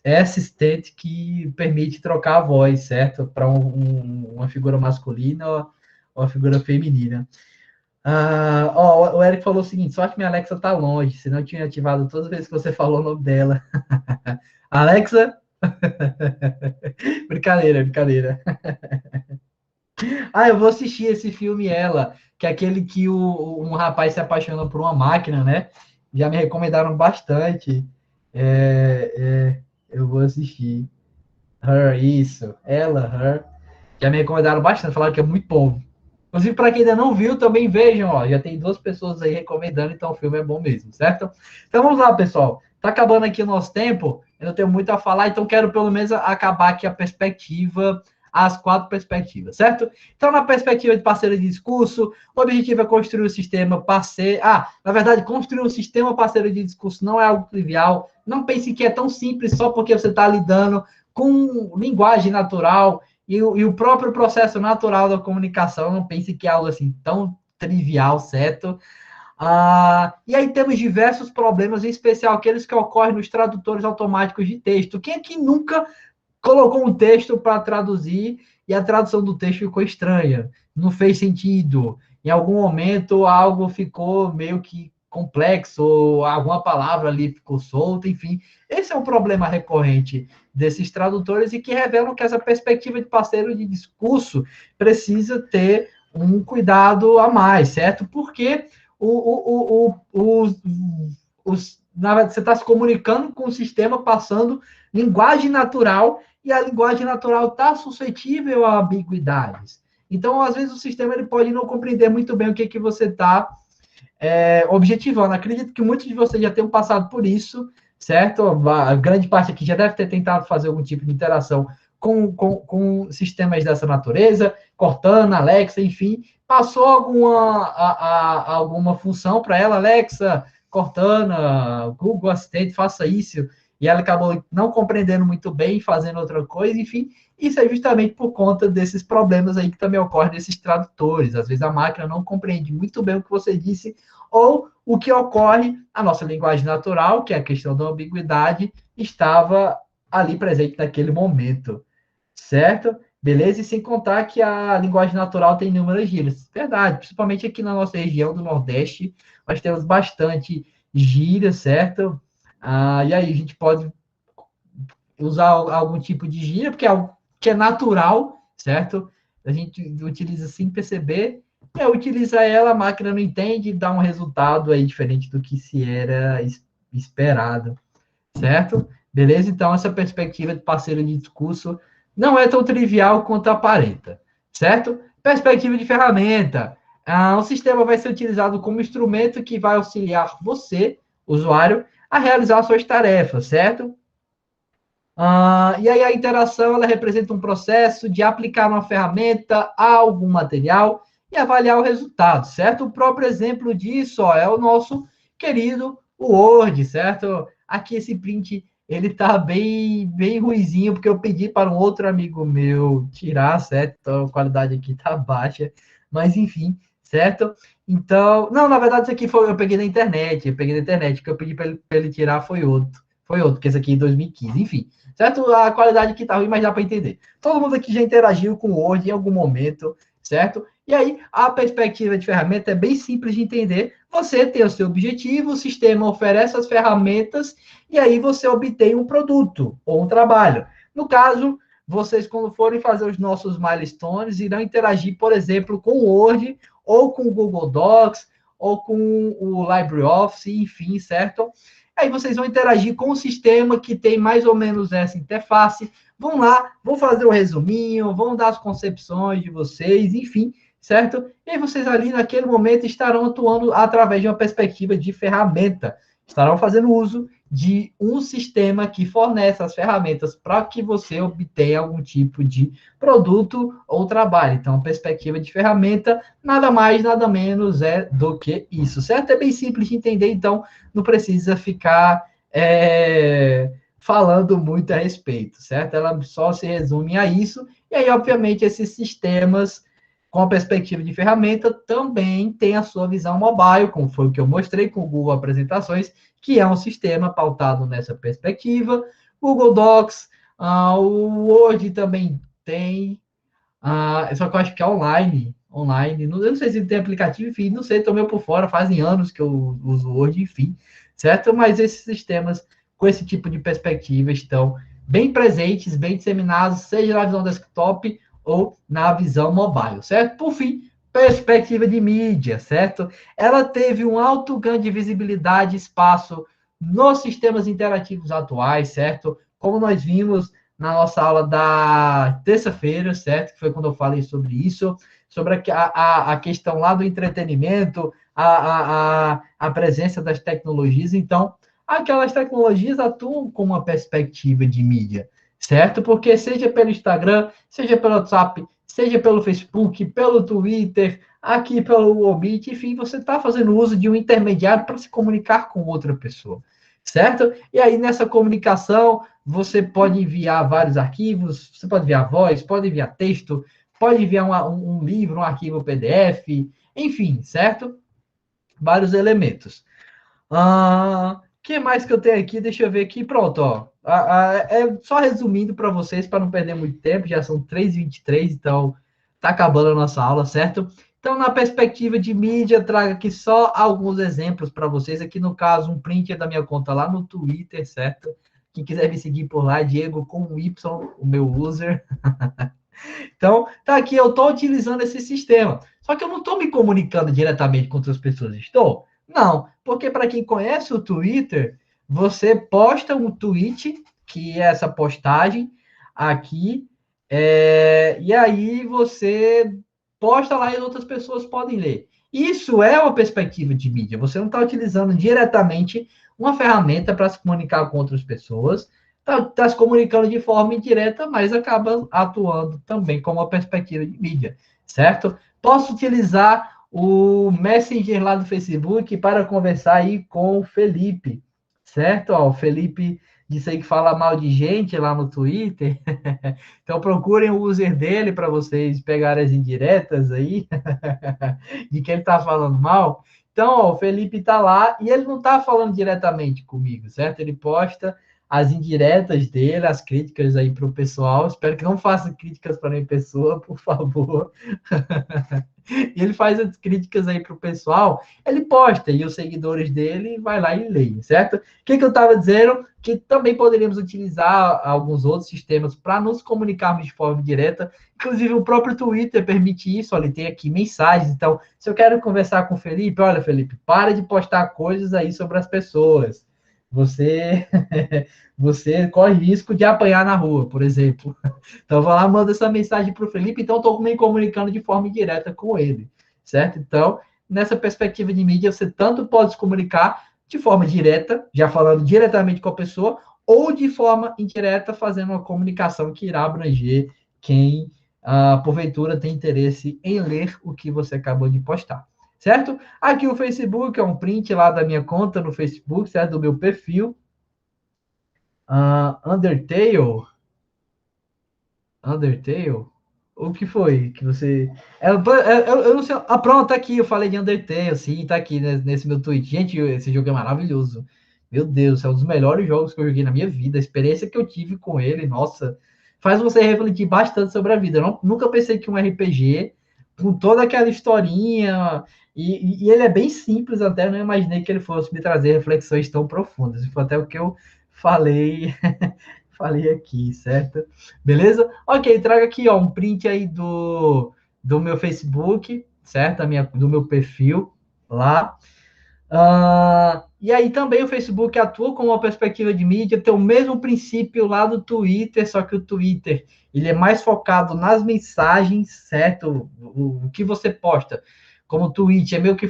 Assistant que permite trocar a voz, certo? Para uma figura masculina ou uma figura feminina. O Eric falou o seguinte, só acho que minha Alexa tá longe, senão eu tinha ativado todas as vezes que você falou o nome dela. Alexa? Brincadeira. Eu vou assistir esse filme, Ela, que é aquele que um rapaz se apaixona por uma máquina, né? Já me recomendaram bastante. Eu vou assistir. Her, isso. Ela, Her. Já me recomendaram bastante, falaram que é muito bom. Inclusive, para quem ainda não viu, também vejam, já tem 2 pessoas aí recomendando, então o filme é bom mesmo, certo? Então vamos lá, pessoal. Tá acabando aqui o nosso tempo, eu não tenho muito a falar, então quero pelo menos acabar aqui a perspectiva, as 4 perspectivas, certo? Então, na perspectiva de parceiro de discurso, o objetivo é construir um sistema parceiro. Na verdade, construir um sistema parceiro de discurso não é algo trivial. Não pense que é tão simples só porque você está lidando com linguagem natural. E o próprio processo natural da comunicação, não pense que é algo assim tão trivial, certo? E aí temos diversos problemas, em especial aqueles que ocorrem nos tradutores automáticos de texto. Quem é que nunca colocou um texto para traduzir e a tradução do texto ficou estranha? Não fez sentido. Em algum momento algo ficou meio que complexo, ou alguma palavra ali ficou solta, enfim. Esse é um problema recorrente desses tradutores e que revelam que essa perspectiva de parceiro de discurso precisa ter um cuidado a mais, certo? Porque na verdade, você está se comunicando com o sistema passando linguagem natural e a linguagem natural está suscetível a ambiguidades. Então, às vezes, o sistema ele pode não compreender muito bem o que você está objetivando. Acredito que muitos de vocês já tenham passado por isso, certo? A grande parte aqui já deve ter tentado fazer algum tipo de interação com sistemas dessa natureza, Cortana, Alexa, enfim, passou alguma função para ela, Alexa, Cortana, Google Assistente, faça isso, e ela acabou não compreendendo muito bem, fazendo outra coisa, enfim, isso é justamente por conta desses problemas aí que também ocorrem nesses tradutores. Às vezes a máquina não compreende muito bem o que você disse, ou o que ocorre, a nossa linguagem natural, que é a questão da ambiguidade, estava ali presente naquele momento, certo? Beleza? E sem contar que a linguagem natural tem inúmeras gírias. Verdade, principalmente aqui na nossa região do Nordeste, nós temos bastante gírias, certo? E aí a gente pode usar algum tipo de gíria, porque é algo que é natural, certo? A gente utiliza sem perceber, utiliza ela, a máquina não entende e dá um resultado aí diferente do que se era esperado, certo? Beleza? Então, essa perspectiva de parceiro de discurso não é tão trivial quanto aparenta, certo? Perspectiva de ferramenta. O sistema vai ser utilizado como instrumento que vai auxiliar você, usuário, a realizar suas tarefas, certo? E aí a interação, ela representa um processo de aplicar uma ferramenta a algum material e avaliar o resultado, certo? O próprio exemplo disso é o nosso querido Word, certo? Aqui esse print ele tá bem ruizinho, porque eu pedi para um outro amigo meu tirar, certo? Então a qualidade aqui tá baixa, mas enfim, certo? Então, não, na verdade, isso aqui foi, eu peguei na internet, o que eu pedi para ele tirar foi outro, que esse aqui é 2015, enfim, certo? A qualidade aqui tá ruim, mas dá para entender. Todo mundo aqui já interagiu com o Word em algum momento, certo? E aí, a perspectiva de ferramenta é bem simples de entender. Você tem o seu objetivo, o sistema oferece as ferramentas, e aí você obtém um produto ou um trabalho. No caso, vocês, quando forem fazer os nossos milestones, irão interagir, por exemplo, com o Word, ou com o Google Docs, ou com o LibreOffice, enfim, certo? Aí vocês vão interagir com o sistema que tem mais ou menos essa interface. Vão lá, vão fazer o resuminho, vão dar as concepções de vocês, enfim, certo? E aí vocês ali, naquele momento, estarão atuando através de uma perspectiva de ferramenta. Estarão fazendo uso de um sistema que fornece as ferramentas para que você obtenha algum tipo de produto ou trabalho. Então, a perspectiva de ferramenta, nada mais, nada menos é do que isso, certo? É bem simples de entender, então não precisa ficar falando muito a respeito, certo? Ela só se resume a isso, e aí, obviamente, esses sistemas com a perspectiva de ferramenta também tem a sua visão mobile, como foi o que eu mostrei com o Google Apresentações, que é um sistema pautado nessa perspectiva. Google Docs, o Word também tem, só que eu acho que é online, eu não sei se tem aplicativo, enfim, não sei, estou meio por fora, fazem anos que eu uso o Word, enfim, certo? Mas esses sistemas com esse tipo de perspectiva estão bem presentes, bem disseminados, seja na visão desktop ou na visão mobile, certo? Por fim, perspectiva de mídia, certo? Ela teve um alto ganho de visibilidade e espaço nos sistemas interativos atuais, certo? Como nós vimos na nossa aula da terça-feira, certo? Que foi quando eu falei sobre isso, sobre a questão lá do entretenimento, a presença das tecnologias. Então, aquelas tecnologias atuam com uma perspectiva de mídia, certo? Porque seja pelo Instagram, seja pelo WhatsApp, seja pelo Facebook, pelo Twitter, aqui pelo Meet, enfim, você está fazendo uso de um intermediário para se comunicar com outra pessoa, certo? E aí, nessa comunicação, você pode enviar vários arquivos, você pode enviar voz, pode enviar texto, pode enviar um livro, um arquivo PDF, enfim, certo? Vários elementos. Que mais que eu tenho aqui? Deixa eu ver aqui. Pronto, ó. É só resumindo para vocês, para não perder muito tempo, já são 3h23, então tá acabando a nossa aula, certo? Então, na perspectiva de mídia, trago aqui só alguns exemplos para vocês. Aqui, no caso, um print da minha conta lá no Twitter, certo? Quem quiser me seguir por lá, Diego com Y, o meu user. Então, tá aqui, eu estou utilizando esse sistema. Só que eu não estou me comunicando diretamente com outras pessoas, estou? Não, porque para quem conhece o Twitter, você posta um tweet, que é essa postagem aqui, e aí você posta lá e outras pessoas podem ler. Isso é uma perspectiva de mídia. Você não está utilizando diretamente uma ferramenta para se comunicar com outras pessoas, está se comunicando de forma indireta, mas acaba atuando também como uma perspectiva de mídia, certo? Posso utilizar o Messenger lá do Facebook para conversar aí com o Felipe, certo? Ó, o Felipe disse aí que fala mal de gente lá no Twitter, então procurem o user dele para vocês pegarem as indiretas aí, de que ele está falando mal. Então, ó, o Felipe está lá e ele não está falando diretamente comigo, certo? Ele posta as indiretas dele, as críticas aí para o pessoal. Espero que não faça críticas para minha pessoa, por favor. E ele faz as críticas aí para o pessoal, ele posta, e os seguidores dele vai lá e leem, certo? O que eu estava dizendo? Que também poderíamos utilizar alguns outros sistemas para nos comunicarmos de forma direta. Inclusive, o próprio Twitter permite isso. Olha, ele tem aqui mensagens. Então, se eu quero conversar com o Felipe, olha, Felipe, para de postar coisas aí sobre as pessoas. Você corre risco de apanhar na rua, por exemplo. Então, eu vou lá, mando essa mensagem para o Felipe, então estou me comunicando de forma indireta com ele, certo? Então, nessa perspectiva de mídia, você tanto pode se comunicar de forma direta, já falando diretamente com a pessoa, ou de forma indireta, fazendo uma comunicação que irá abranger quem, porventura, tem interesse em ler o que você acabou de postar. Certo? Aqui o Facebook é um print lá da minha conta no Facebook, certo? Do meu perfil. Undertale? Undertale? O que foi que você... eu não sei... Ah, pronto, tá aqui, eu falei de Undertale, sim, tá aqui nesse meu tweet. Gente, esse jogo é maravilhoso. Meu Deus, é um dos melhores jogos que eu joguei na minha vida. A experiência que eu tive com ele, nossa, faz você refletir bastante sobre a vida. Eu nunca pensei que um RPG, com toda aquela historinha, e ele é bem simples até, eu não imaginei que ele fosse me trazer reflexões tão profundas. Foi até o que eu falei, falei aqui, certo? Beleza? Ok, traga aqui, ó, um print aí do meu Facebook, certo? Do meu perfil lá. E aí também o Facebook atua com uma perspectiva de mídia, tem o mesmo princípio lá do Twitter, só que o Twitter ele é mais focado nas mensagens, certo? O que você posta. Como o tweet é meio que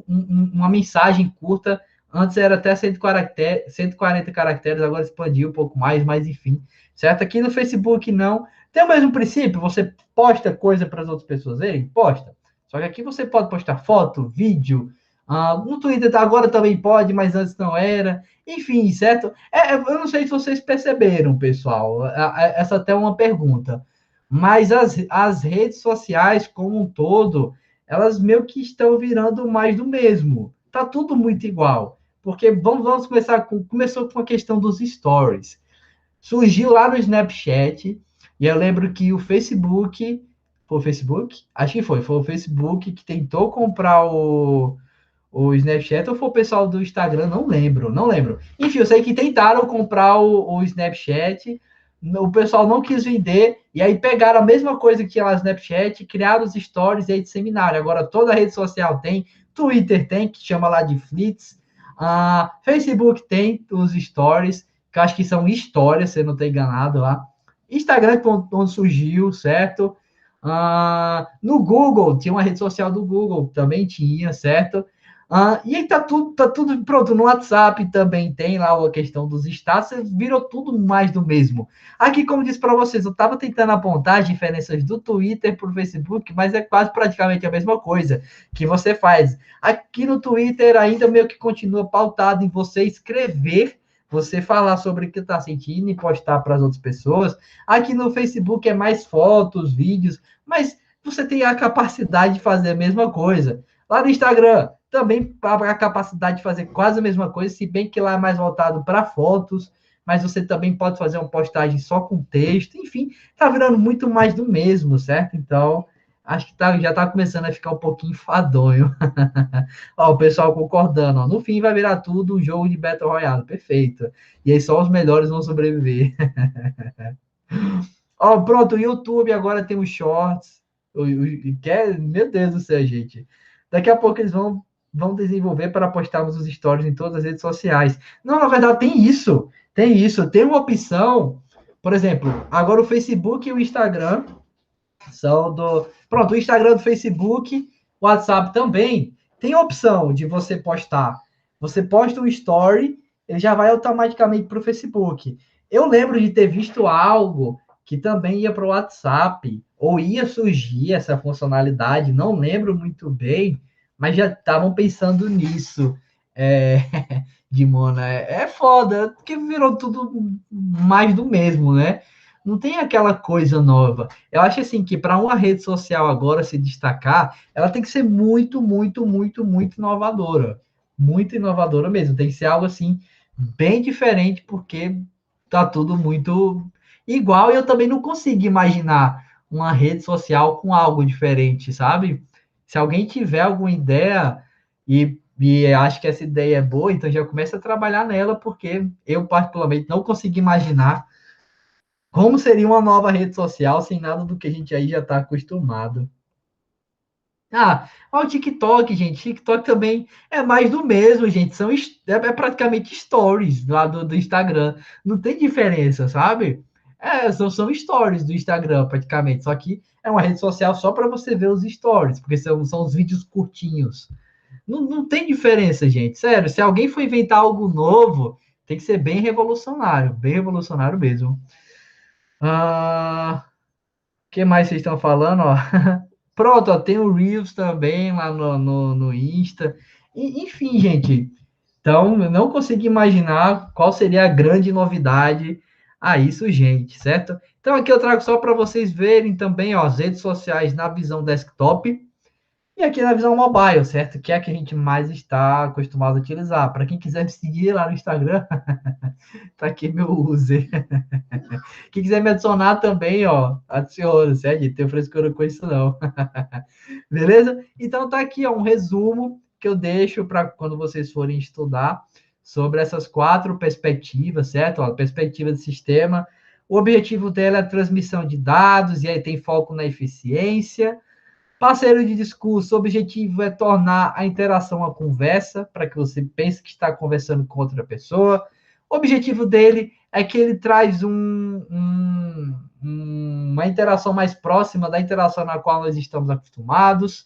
uma mensagem curta. Antes era até 140 caracteres, agora expandiu um pouco mais, mas enfim. Certo? Aqui no Facebook não. Tem o mesmo princípio, você posta coisa para as outras pessoas verem? Posta. Só que aqui você pode postar foto, vídeo, no Twitter agora também pode, mas antes não era. Enfim, certo? Eu não sei se vocês perceberam, pessoal. Essa até é uma pergunta. Mas as redes sociais, como um todo, elas meio que estão virando mais do mesmo. Tá tudo muito igual. Porque vamos começar começou com a questão dos stories. Surgiu lá no Snapchat, e eu lembro que o Facebook. Foi o Facebook? Acho que foi o Facebook que tentou comprar o Snapchat ou foi o pessoal do Instagram, não lembro. Enfim, eu sei que tentaram comprar o Snapchat, o pessoal não quis vender, e aí pegaram a mesma coisa que tinha lá no Snapchat, criaram os stories e aí disseminaram. Agora toda rede social tem, Twitter tem, que chama lá de Flits, Facebook tem os stories, que eu acho que são histórias, se eu não estou enganado lá. Instagram, onde surgiu, certo? No Google, tinha uma rede social do Google, também tinha, certo? E aí tá tudo pronto. No WhatsApp também tem lá a questão dos status, virou tudo mais do mesmo. Aqui, como disse para vocês, eu estava tentando apontar as diferenças do Twitter para o Facebook, mas é quase praticamente a mesma coisa que você faz. Aqui no Twitter ainda meio que continua pautado em você escrever, você falar sobre o que está sentindo e postar para as outras pessoas. Aqui no Facebook é mais fotos, vídeos, mas você tem a capacidade de fazer a mesma coisa. Lá no Instagram, também a capacidade de fazer quase a mesma coisa, se bem que lá é mais voltado para fotos, mas você também pode fazer uma postagem só com texto, enfim, tá virando muito mais do mesmo, certo? Então, acho que já tá começando a ficar um pouquinho enfadonho. Ó, o pessoal concordando, ó, no fim vai virar tudo um jogo de Battle Royale, perfeito. E aí só os melhores vão sobreviver. Ó, pronto, o YouTube agora tem os shorts, meu Deus do céu, gente. Daqui a pouco eles vão desenvolver para postarmos os stories em todas as redes sociais. Não, na verdade, tem uma opção, por exemplo, agora o Facebook e o Instagram são do... Pronto, o Instagram do Facebook, o WhatsApp também, tem a opção de você postar. Você posta um story, ele já vai automaticamente para o Facebook. Eu lembro de ter visto algo que também ia para o WhatsApp, ou ia surgir essa funcionalidade, não lembro muito bem, mas já estavam pensando nisso. Dimona, é foda, porque virou tudo mais do mesmo, né? Não tem aquela coisa nova. Eu acho assim que para uma rede social agora se destacar, ela tem que ser muito, muito, muito, muito inovadora. Muito inovadora mesmo. Tem que ser algo assim bem diferente, porque tá tudo muito igual e eu também não consigo imaginar uma rede social com algo diferente, sabe? Se alguém tiver alguma ideia e acho que essa ideia é boa, então já começa a trabalhar nela, porque eu particularmente não consigo imaginar como seria uma nova rede social sem nada do que a gente aí já está acostumado. O TikTok, gente. TikTok também é mais do mesmo, gente. É praticamente stories lá do Instagram. Não tem diferença, sabe? São stories do Instagram, praticamente. Só que é uma rede social só para você ver os stories, porque são os vídeos curtinhos. Não tem diferença, gente. Sério, se alguém for inventar algo novo, tem que ser bem revolucionário mesmo. Que mais vocês estão falando? Ó? Pronto, ó, tem o Reels também lá no Insta. Enfim, gente, Então, eu não consigo imaginar qual seria a grande novidade a isso, gente, certo? Então, aqui eu trago só para vocês verem também, ó, as redes sociais na visão desktop e aqui na visão mobile, certo? Que é a que a gente mais está acostumado a utilizar. Para quem quiser me seguir lá no Instagram, tá aqui meu user. Quem quiser me adicionar também, ó, adiciona, certo? Não tenho frescura com isso, não. Beleza? Então tá aqui, ó, um resumo que eu deixo para quando vocês forem estudar sobre essas 4 perspectivas, certo? Ó, a perspectiva de sistema. O objetivo dela é a transmissão de dados, e aí tem foco na eficiência. Parceiro de discurso, o objetivo é tornar a interação uma conversa, para que você pense que está conversando com outra pessoa. O objetivo dele é que ele traz uma interação mais próxima da interação na qual nós estamos acostumados.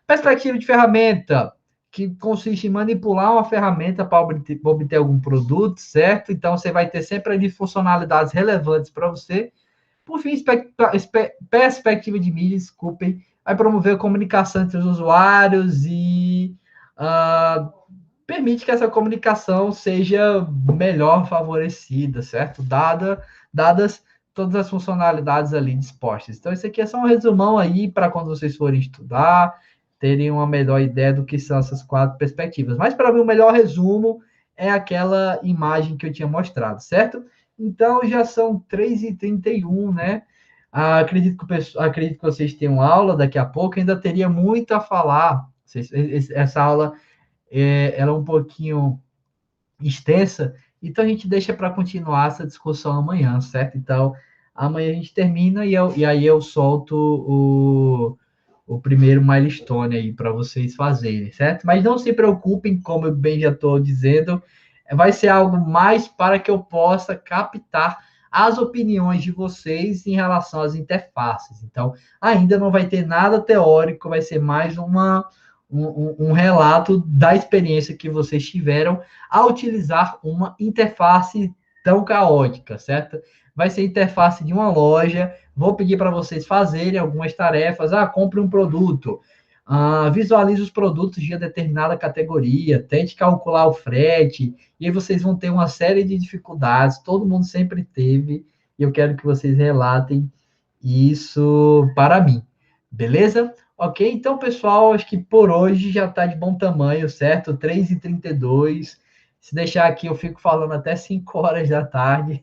Perspectiva de ferramenta, que consiste em manipular uma ferramenta para obter algum produto, certo? Então, você vai ter sempre ali funcionalidades relevantes para você. Por fim, perspectiva de mídia, desculpem, vai promover a comunicação entre os usuários e permite que essa comunicação seja melhor favorecida, certo? Dadas todas as funcionalidades ali dispostas. Então, isso aqui é só um resumão aí para quando vocês forem estudar, terem uma melhor ideia do que são essas 4 perspectivas. Mas, para mim, o melhor resumo é aquela imagem que eu tinha mostrado, certo? Então, já são 3h31, né? Acredito que vocês tenham aula daqui a pouco, ainda teria muito a falar. Essa aula ela é um pouquinho extensa, então a gente deixa para continuar essa discussão amanhã, certo? Então, amanhã a gente termina e aí eu solto o primeiro milestone aí para vocês fazerem, certo? Mas não se preocupem, como eu bem já estou dizendo, vai ser algo mais para que eu possa captar as opiniões de vocês em relação às interfaces. Então, ainda não vai ter nada teórico, vai ser mais um relato da experiência que vocês tiveram ao utilizar uma interface tão caótica, certo? Vai ser a interface de uma loja. Vou pedir para vocês fazerem algumas tarefas. Compre um produto. Visualize os produtos de uma determinada categoria. Tente calcular o frete. E aí vocês vão ter uma série de dificuldades. Todo mundo sempre teve. E eu quero que vocês relatem isso para mim. Beleza? Ok? Então, pessoal, acho que por hoje já está de bom tamanho, certo? 3h32. Se deixar aqui, eu fico falando até 5 horas da tarde.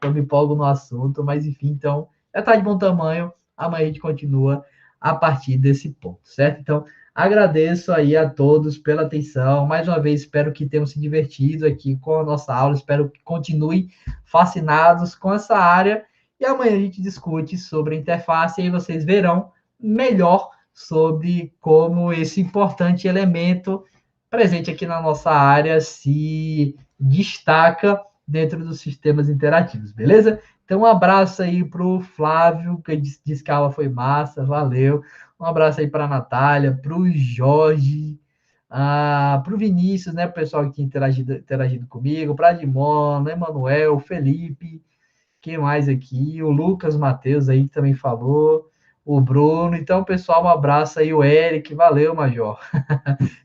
Eu me empolgo no assunto, mas enfim, então, já está de bom tamanho. Amanhã a gente continua a partir desse ponto, certo? Então, agradeço aí a todos pela atenção. Mais uma vez, espero que tenham se divertido aqui com a nossa aula. Espero que continuem fascinados com essa área. E amanhã a gente discute sobre a interface e aí vocês verão melhor sobre como esse importante elemento presente aqui na nossa área se destaca dentro dos sistemas interativos, beleza? Então, um abraço aí para o Flávio, que disse que a aula foi massa, valeu. Um abraço aí para a Natália, para o Jorge, para o Vinícius, né, o pessoal que tinha interagido comigo, para a Dimona, Emanuel, Felipe, quem mais aqui? O Lucas Matheus aí que também falou, o Bruno. Então, pessoal, um abraço aí, o Eric, valeu, Major.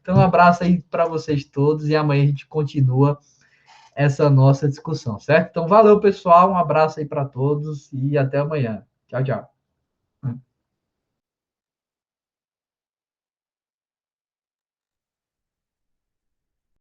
Então, um abraço aí para vocês todos e amanhã a gente continua essa nossa discussão, certo? Então, valeu, pessoal, um abraço aí para todos e até amanhã. Tchau, tchau.